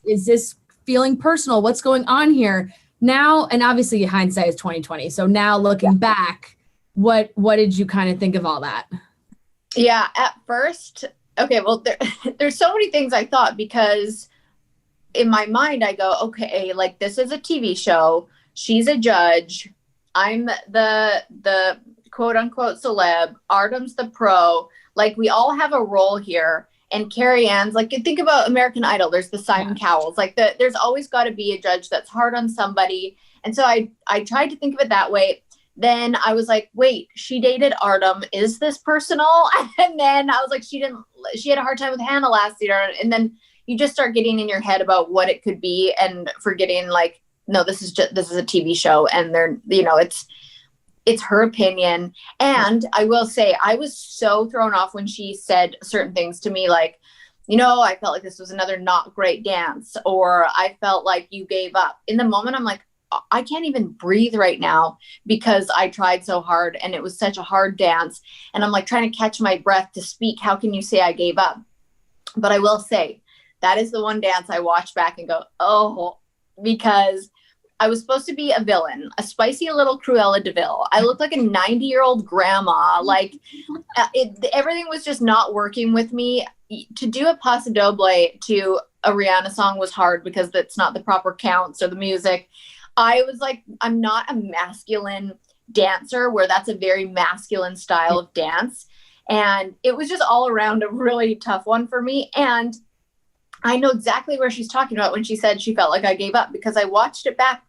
is this feeling personal? What's going on here now? And obviously hindsight is 2020. So now looking back, what did you kind of think of all that? Yeah, at first, okay, well there's so many things I thought, because in my mind I go, okay, like this is a TV show. She's a judge. I'm the quote unquote celeb. Artem's the pro. Like, we all have a role here. And Carrie-Anne's, like, think about American Idol. There's the Simon Cowells. Like, there's always got to be a judge that's hard on somebody. And so I tried to think of it that way. Then I was like, wait, she dated Artem. Is this personal? And then I was like, she had a hard time with Hannah last year. And then you just start getting in your head about what it could be, and forgetting like, no, this is a TV show. And they're, it's her opinion. And I will say, I was so thrown off when she said certain things to me, like, I felt like this was another not great dance, or I felt like you gave up. In the moment, I'm like, I can't even breathe right now, because I tried so hard and it was such a hard dance. And I'm like trying to catch my breath to speak. How can you say I gave up? But I will say, that is the one dance I watch back and go, oh, because I was supposed to be a villain, a spicy little Cruella de Vil. I looked like a 90-year-old grandma. Like, everything was just not working with me. To do a Paso Doble to a Rihanna song was hard, because that's not the proper counts or the music. I was like, I'm not a masculine dancer, where that's a very masculine style of dance. And it was just all around a really tough one for me. And I know exactly where she's talking about when she said she felt like I gave up, because I watched it back,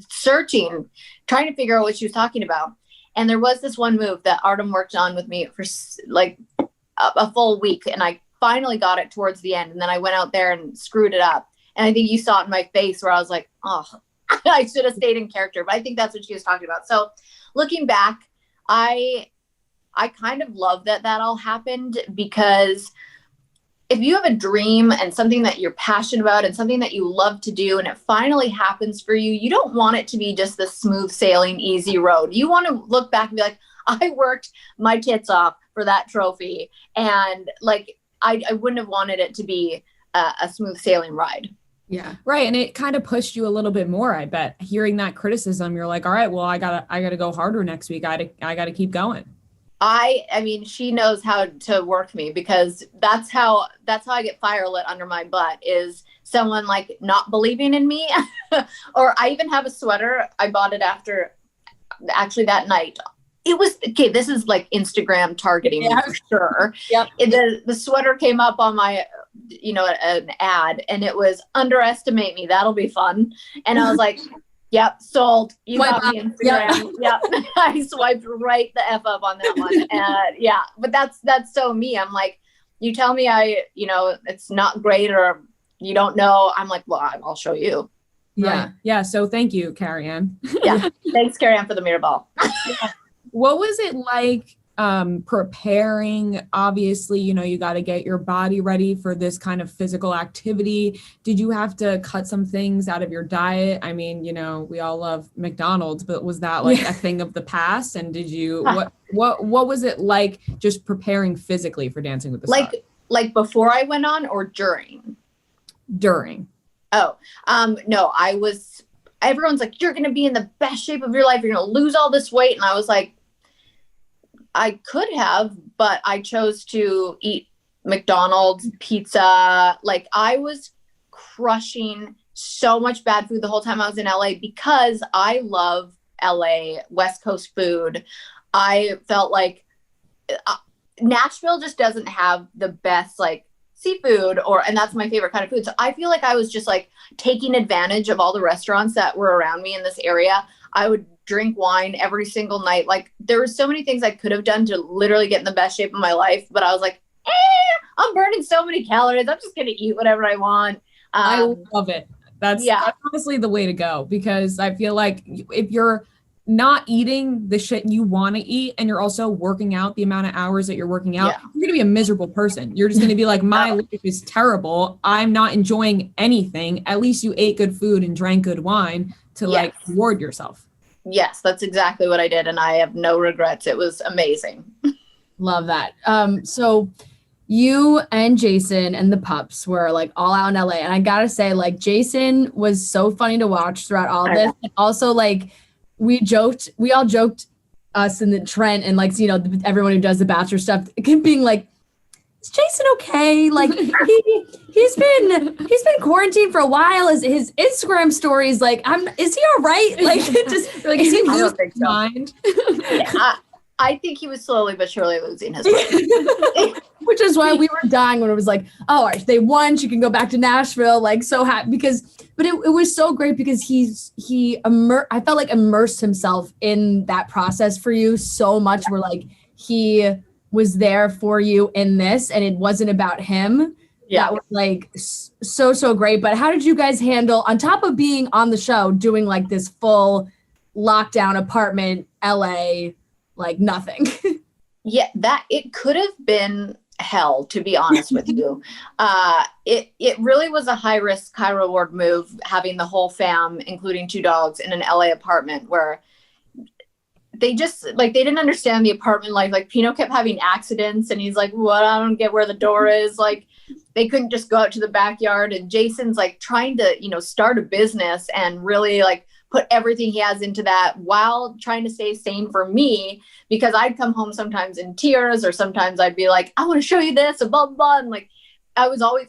searching, trying to figure out what she was talking about. And there was this one move that Artem worked on with me for like a full week, and I finally got it towards the end, and then I went out there and screwed it up. And I think you saw it in my face, where I was like, oh, I should have stayed in character. But I think that's what she was talking about. So looking back, I kind of love that all happened, because if you have a dream and something that you're passionate about and something that you love to do, and it finally happens for you, you don't want it to be just the smooth sailing, easy road. You want to look back and be like, I worked my tits off for that trophy. And like, I wouldn't have wanted it to be a smooth sailing ride. Yeah. Right. And it kind of pushed you a little bit more, I bet. Hearing that criticism, you're like, all right, well, I gotta go harder next week. I gotta keep going. I mean, she knows how to work me, because that's how I get fire lit under my butt, is someone like not believing in me. Or I even have a sweater. I bought it after, actually that night. It was, okay, this is like Instagram targeting me for sure. Yep. The sweater came up on my, an ad, and it was underestimate me. That'll be fun. And I was like, yep, sold. You got me Instagram. Yep. I swiped right the F up on that one. Yeah, but that's so me. I'm like, you tell me it's not great, or you don't know. I'm like, well, I'll show you. Yeah. Right. Yeah. So thank you, Carrie Ann. Yeah. Thanks, Carrie Ann, for the Mirrorball. Yeah. What was it like preparing? Obviously, you got to get your body ready for this kind of physical activity. Did you have to cut some things out of your diet? I mean, we all love McDonald's, but was that like a thing of the past? And did you, what was it like just preparing physically for Dancing with the Stars? Like before I went on, or during? During. Oh, no, everyone's like, you're going to be in the best shape of your life. You're going to lose all this weight. And I was like, I could have, but I chose to eat McDonald's, pizza. Like, I was crushing so much bad food the whole time I was in LA, because I love LA, West Coast food. I felt like Nashville just doesn't have the best like seafood, and that's my favorite kind of food. So I feel like I was just like taking advantage of all the restaurants that were around me in this area. I would drink wine every single night. Like, there were so many things I could have done to literally get in the best shape of my life, but I was like, I'm burning so many calories. I'm just going to eat whatever I want. I love it. That's honestly the way to go, because I feel like if you're not eating the shit you want to eat, and you're also working out the amount of hours that you're working out, you're going to be a miserable person. You're just going to be like, my life is terrible. I'm not enjoying anything. At least you ate good food and drank good wine to like reward yourself. Yes, that's exactly what I did. And I have no regrets. It was amazing. Love that. So you and Jason and the pups were like all out in LA. And I gotta say, like, Jason was so funny to watch throughout all of this. And also, like, we all joked, us and the Trent and like, everyone who does the Bachelor stuff, being like, is Jason okay? Like, he's been quarantined for a while. His Instagram stories, like, is he all right? Like, just like, is he losing his mind? I think he was slowly but surely losing his mind. Which is why we were dying when it was like, oh, all right, they won. She can go back to Nashville. Like, so happy but it was so great because I felt like immersed himself in that process for you so much. Where like he was there for you in this, and it wasn't about him. Yeah. That was like so great. But how did you guys handle, on top of being on the show, doing like this full lockdown apartment, LA, like nothing? Yeah, it could have been hell, to be honest with you. It really was a high risk, high reward move, having the whole fam, including 2 dogs, in an LA apartment where they just like, they didn't understand the apartment life. Like, Pino kept having accidents, and he's like, what? I don't get where the door is. Like, they couldn't just go out to the backyard. And Jason's like trying to, start a business and really like put everything he has into that while trying to stay sane for me, because I'd come home sometimes in tears, or sometimes I'd be like, I want to show you this, and blah, blah, blah. And like,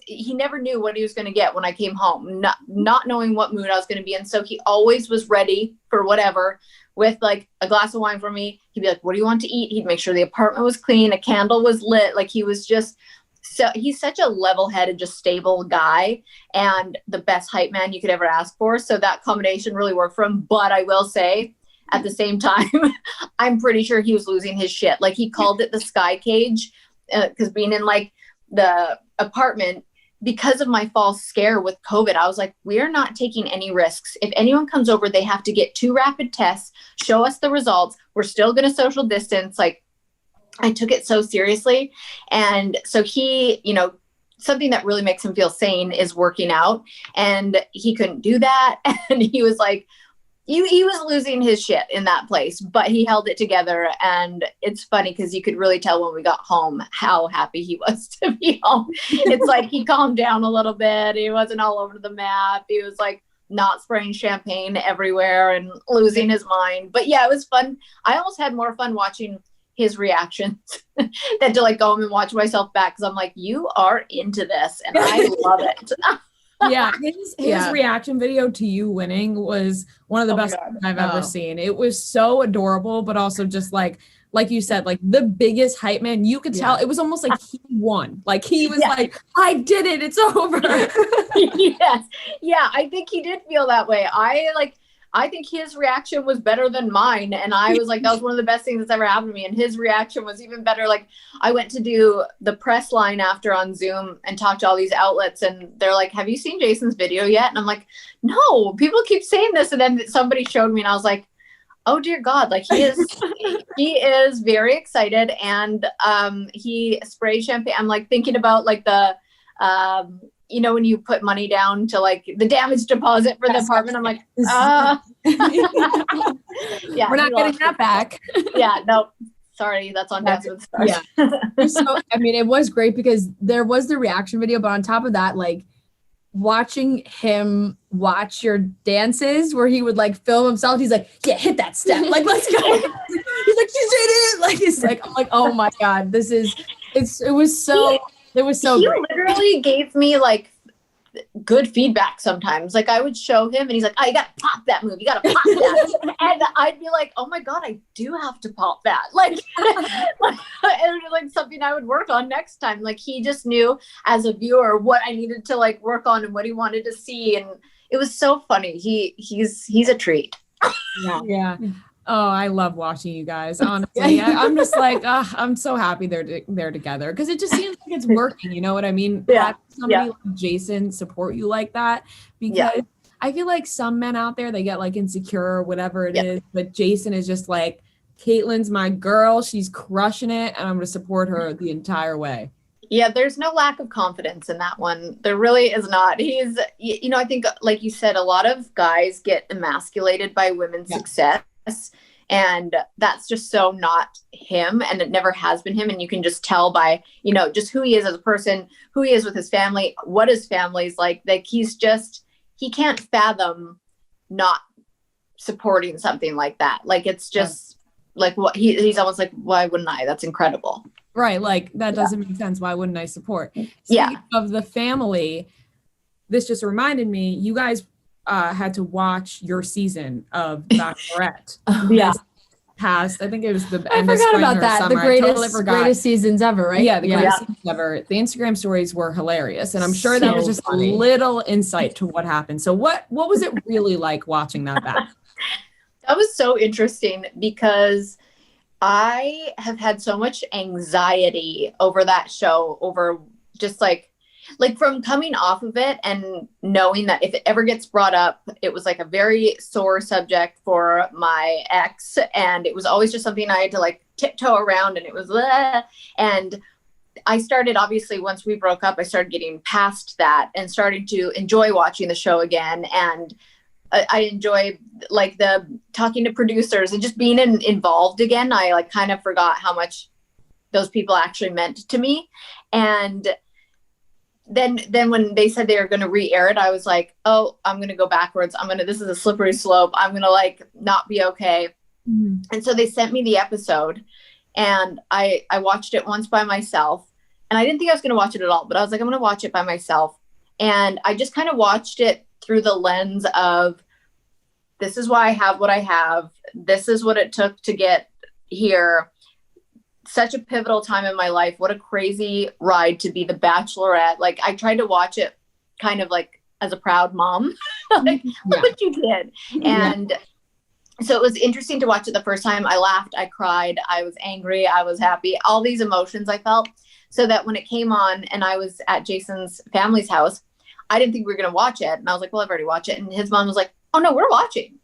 he never knew what he was going to get when I came home, not knowing what mood I was going to be in. So he always was ready for whatever, with like a glass of wine for me. He'd be like, what do you want to eat? He'd make sure the apartment was clean, a candle was lit. Like, he was just, so he's such a level-headed, just stable guy, and the best hype man you could ever ask for. So that combination really worked for him. But I will say, at the same time, I'm pretty sure he was losing his shit. Like, he called it the sky cage, because being in like the apartment, because of my false scare with COVID, I was like, we're not taking any risks. If anyone comes over, they have to get 2 rapid tests, show us the results. We're still going to social distance. Like, I took it so seriously. And so he, something that really makes him feel sane is working out. And he couldn't do that. And he was like, he was losing his shit in that place, but he held it together. And it's funny because you could really tell when we got home how happy he was to be home. It's like he calmed down a little bit. He wasn't all over the map. He was like not spraying champagne everywhere and losing his mind. But yeah, it was fun. I almost had more fun watching his reactions than to like go home and watch myself back, because I'm like, you are into this and I love it. Yeah, his reaction video to you winning was one of the best things I've ever seen. It was so adorable, but also just like you said, like the biggest hype man. You could tell it was almost like he won. Like he was like, I did it, it's over. Yes. Yeah, I think he did feel that way. I think his reaction was better than mine. And I was like, that was one of the best things that's ever happened to me. And his reaction was even better. Like I went to do the press line after on Zoom and talked to all these outlets. And they're like, have you seen Jason's video yet? And I'm like, no, people keep saying this. And then somebody showed me and I was like, oh dear God, like he is very excited. And he sprayed champagne. I'm like thinking about like the, you know, when you put money down to like the damage deposit for the apartment, I'm like, we're not getting that back. Yeah, no, sorry, that's on Dance with the Stars. Yeah. So, I mean, it was great because there was the reaction video, but on top of that, like watching him watch your dances where he would like film himself, he's like, yeah, hit that step, like let's go. He's like, you did it. Like it's like, I'm like, oh my God, it was so he great. Literally gave me like good feedback sometimes. Like I would show him and he's like, oh, you gotta pop that move, you gotta pop that. And I'd be like, oh my God, I do have to pop that. Like it was like something I would work on next time. Like he just knew as a viewer what I needed to like work on and what he wanted to see. And it was so funny. He's a treat. Yeah. Oh, I love watching you guys. Honestly, I'm just like, I'm so happy they're together because it just seems like it's working. You know what I mean? Yeah. Have somebody like Jason support you like that, because I feel like some men out there, they get like insecure or whatever it is, but Jason is just like, Kaitlyn's my girl. She's crushing it, and I'm going to support her the entire way. Yeah, there's no lack of confidence in that one. There really is not. He's, you know, I think like you said, a lot of guys get emasculated by women's success. And that's just so not him, and it never has been him. And you can just tell by, you know, just who he is as a person, who he is with his family, what his family's like he can't fathom not supporting something like that. Like it's just like what he's almost like, why wouldn't I? That's incredible. Right. Like that doesn't make sense. Why wouldn't I support? Speaking of the family, this just reminded me, you guys had to watch your season of Bachelorette. Past, I think it was the end of spring or summer. The greatest seasons ever, right? Yeah, the greatest seasons ever. The Instagram stories were hilarious, and I'm sure that was just funny. A little insight to what happened. So what was it really like watching that back? That was so interesting because I have had so much anxiety over that show, over just like from coming off of it and knowing that if it ever gets brought up, it was like a very sore subject for my ex. And it was always just something I had to like tiptoe around, and it was, and I started, obviously, once we broke up, I started getting past that and starting to enjoy watching the show again. And I enjoy like the talking to producers and just being involved again. I like kind of forgot how much those people actually meant to me. And then when they said they were going to re-air it, I was like, oh, I'm going to go backwards. This is a slippery slope. I'm going to like not be okay. Mm-hmm. And so they sent me the episode, and I watched it once by myself, and I didn't think I was going to watch it at all, but I was like, I'm going to watch it by myself. And I just kind of watched it through the lens of, this is why I have what I have. This is what it took to get here. Such a pivotal time in my life. What a crazy ride to be the Bachelorette. Like I tried to watch it kind of like as a proud mom, like look what you did. And so it was interesting to watch it the first time. I laughed, I cried, I was angry, I was happy, all these emotions I felt. So that when it came on and I was at Jason's family's house, I didn't think we were going to watch it. And I was like, well, I've already watched it. And his mom was like, oh no, we're watching.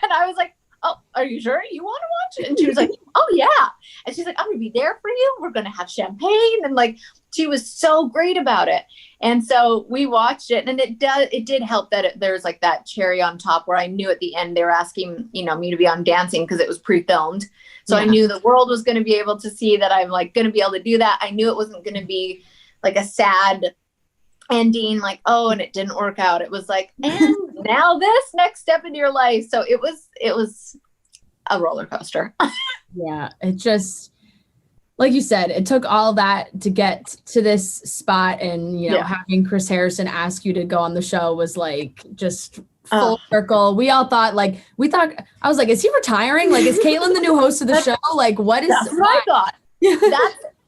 And I was like, oh, are you sure you want to watch it? And she was like, oh yeah. And she's like, I'm gonna be there for you. We're gonna have champagne. And like, she was so great about it. And so we watched it, and it did help that there's like that cherry on top where I knew at the end they were asking, me to be on dancing because it was pre-filmed. So I knew the world was going to be able to see that I'm like going to be able to do that. I knew it wasn't going to be like a sad ending, like, oh, and it didn't work out. It was like, and now this next step in your life. So it was a roller coaster. Yeah. It just, like you said, it took all that to get to this spot, and having Chris Harrison ask you to go on the show was like just full circle. We all thought I was like, is he retiring? Like, is Kaitlyn the new host of the show? Like, what is that's what I thought.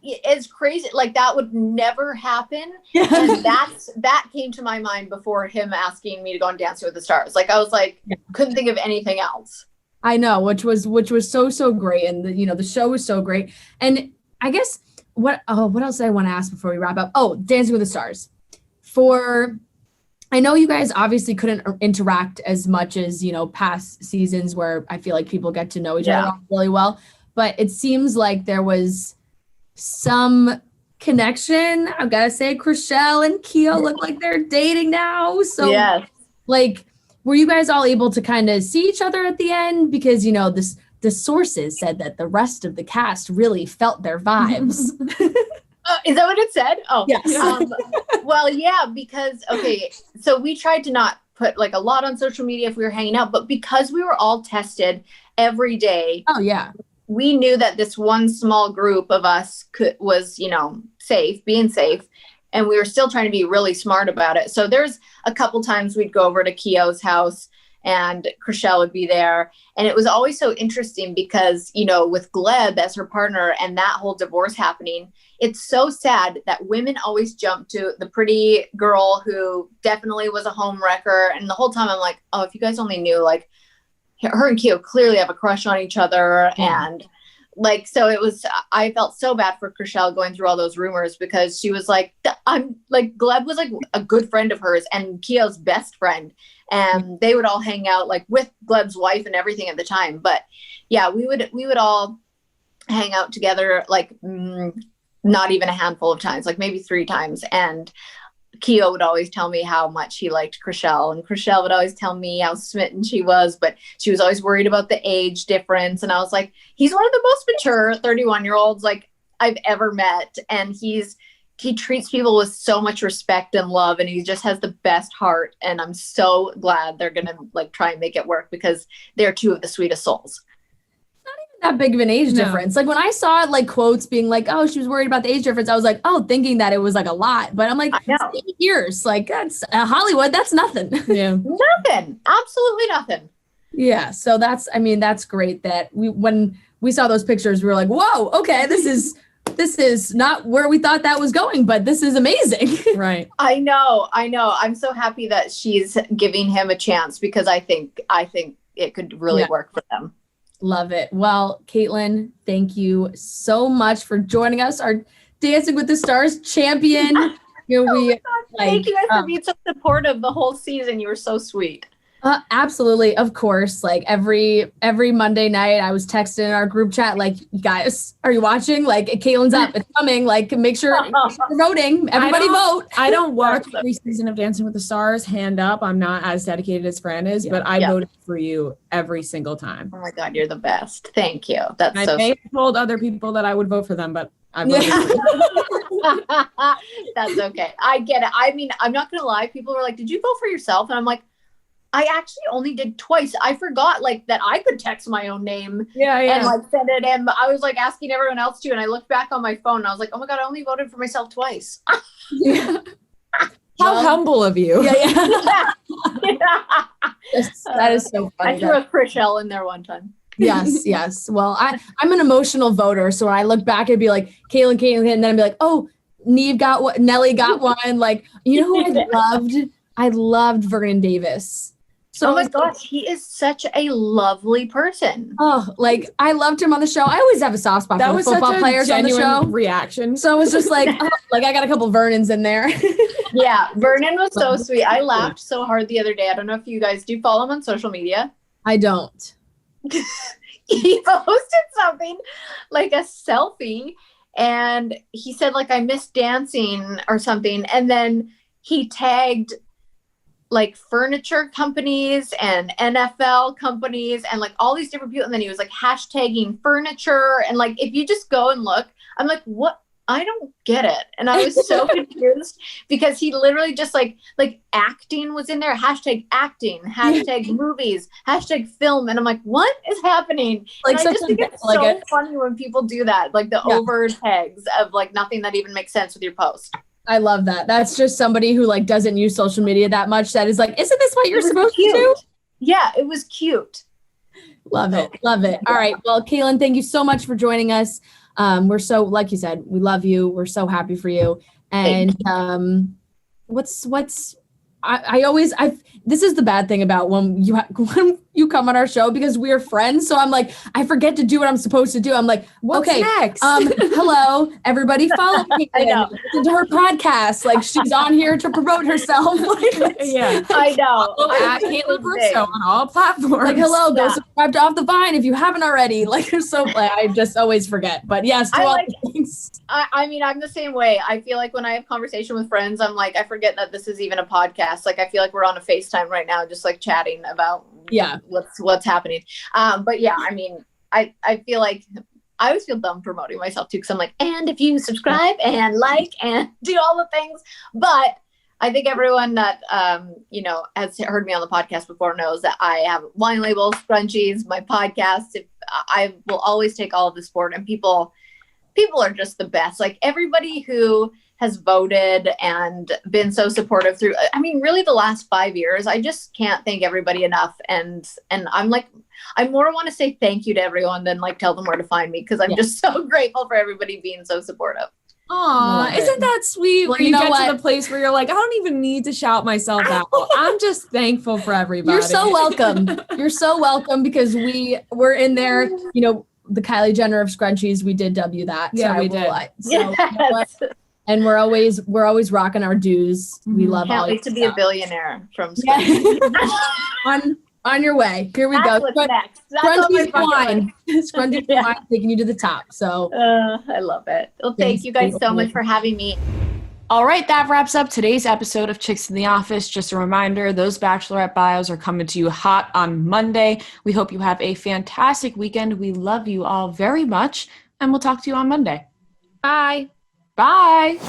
It's crazy. Like, that would never happen. And that came to my mind before him asking me to go on Dancing with the Stars. Like, I was like, couldn't think of anything else. I know, which was so great. And the show was so great. And I guess what else did I want to ask before we wrap up? Oh, Dancing with the Stars. I know you guys obviously couldn't interact as much as, past seasons where I feel like people get to know each other really well, but it seems like there was some connection. I've got to say, Chrishell and Keo look like they're dating now. So like, were you guys all able to kind of see each other at the end? Because, the sources said that the rest of the cast really felt their vibes. Is that what it said? Oh, yes. Well, yeah, because, so we tried to not put like a lot on social media if we were hanging out, but because we were all tested every day. Oh, yeah. We knew that this one small group of us was, being safe. And we were still trying to be really smart about it. So there's a couple times we'd go over to Keo's house and Chrishell would be there. And it was always so interesting because, with Gleb as her partner and that whole divorce happening, it's so sad that women always jump to the pretty girl who definitely was a home wrecker. And the whole time I'm like, oh, if you guys only knew, like, her and Keo clearly have a crush on each other. And like, so I felt so bad for Chrishell going through all those rumors because she was like, Gleb was like a good friend of hers and Keo's best friend. And they would all hang out like with Gleb's wife and everything at the time. But yeah, we would all hang out together, like not even a handful of times, like maybe 3 times. And Keo would always tell me how much he liked Chrishell, and Chrishell would always tell me how smitten she was, but she was always worried about the age difference. And I was like, he's one of the most mature 31-year-olds like I've ever met. And he treats people with so much respect and love, and he just has the best heart. And I'm so glad they're going to like try and make it work because they're 2 of the sweetest souls. That big of an age difference. Like when I saw like quotes being like, oh, she was worried about the age difference, I was like, oh, thinking that it was like a lot. But I'm like, 8 years, like that's Hollywood, that's nothing. Yeah. Nothing. Absolutely nothing. Yeah. So that's great that when we saw those pictures, we were like, whoa, okay, this is not where we thought that was going, but this is amazing. Right. I know. I'm so happy that she's giving him a chance because I think it could really work for them. Love it. Well, Kaitlyn, thank you so much for joining us, our Dancing with the Stars champion. Thank you guys for being so supportive the whole season. You were so sweet. Absolutely. Of course. Like every Monday night I was texting in our group chat, like, you guys, are you watching? Like, Kaitlyn's up, it's coming. Like, make sure you're voting. Everybody vote. I don't watch every season of Dancing with the Stars, hand up. I'm not as dedicated as Fran is, but I voted for you every single time. Oh my God, you're the best. Thank you. That's I may have told other people that I would vote for them, but I voted for you. That's okay. I get it. I mean, I'm not going to lie. People were like, did you vote for yourself? And I'm like, I actually only did twice. I forgot like that I could text my own name and like send it in. But I was like asking everyone else to, and I looked back on my phone and I was like, oh my God, I only voted for myself twice. How humble of you. That is so funny. I threw a Chrishell in there one time. Yes. Well, I'm an emotional voter. So when I look back, it'd be like Kaitlyn, and then I'd be like, oh, Neve got one, Nelly got one. Like, you know who I loved? I loved Vernon Davis. So oh my gosh, he is such a lovely person. Oh, like I loved him on the show. I always have a soft spot for the football players on the show. Reaction. So I was just like, like I got a couple Vernons in there. Yeah, Vernon was so sweet. I laughed so hard the other day. I don't know if you guys do follow him on social media. I don't. he posted something like a selfie, and he said like, I miss dancing or something. And then he tagged like furniture companies and NFL companies and like all these different people. And then he was like hashtagging furniture. And like, if you just go and look, I'm like, what? I don't get it. And I was so confused because he literally just like acting was in there, hashtag acting, hashtag movies, hashtag film. And I'm like, what is happening? Like, and I just think it's so funny when people do that, like the over tags of like nothing that even makes sense with your post. I love that. That's just somebody who like doesn't use social media that much. That is like, isn't this what you're supposed to do? Yeah, it was cute. Love it. Love it. All right. Well, Kaitlyn, thank you so much for joining us. We're so, like you said, we love you. We're so happy for you. And this is the bad thing about when you come on our show, because we are friends. So I'm like, I forget to do what I'm supposed to do. I'm like, what's next? Hello, everybody, follow me. Listen to her podcast. Like, she's on here to promote herself. Yeah, I know. At Kaitlyn Bristowe on all platforms. Like, hello, go subscribe to Off the Vine if you haven't already. Like, you're so. I just always forget. But yes, do all the things. I mean, I'm the same way. I feel like when I have conversation with friends, I'm like, I forget that this is even a podcast. Like, I feel like we're on a FaceTime right now, just like chatting about what's happening. But yeah, I mean, I feel like I always feel dumb promoting myself too, because I'm like, and if you subscribe and like and do all the things. But I think everyone that has heard me on the podcast before knows that I have wine labels, scrunchies, my podcast. I will always take all of the support, and people are just the best. Like, everybody who has voted and been so supportive through, I mean, really the last 5 years, I just can't thank everybody enough. And I'm like, I more want to say thank you to everyone than like tell them where to find me, because I'm just so grateful for everybody being so supportive. Aw, isn't that sweet? Well, when you get to the place where you're like, I don't even need to shout myself out. I'm just thankful for everybody. You're so welcome. You're so welcome, because we're in there, the Kylie Jenner of scrunchies. We did W that. Yeah, we did. Yes. And we're always rocking our dues. We love all. Can't wait to be a billionaire from on your way. Here we go. Scrunchies wine. Scrunchies wine taking you to the top. So I love it. Well, thank you guys so much for having me. All right, that wraps up today's episode of Chicks in the Office. Just a reminder, those Bachelorette bios are coming to you hot on Monday. We hope you have a fantastic weekend. We love you all very much, and we'll talk to you on Monday. Bye. Bye.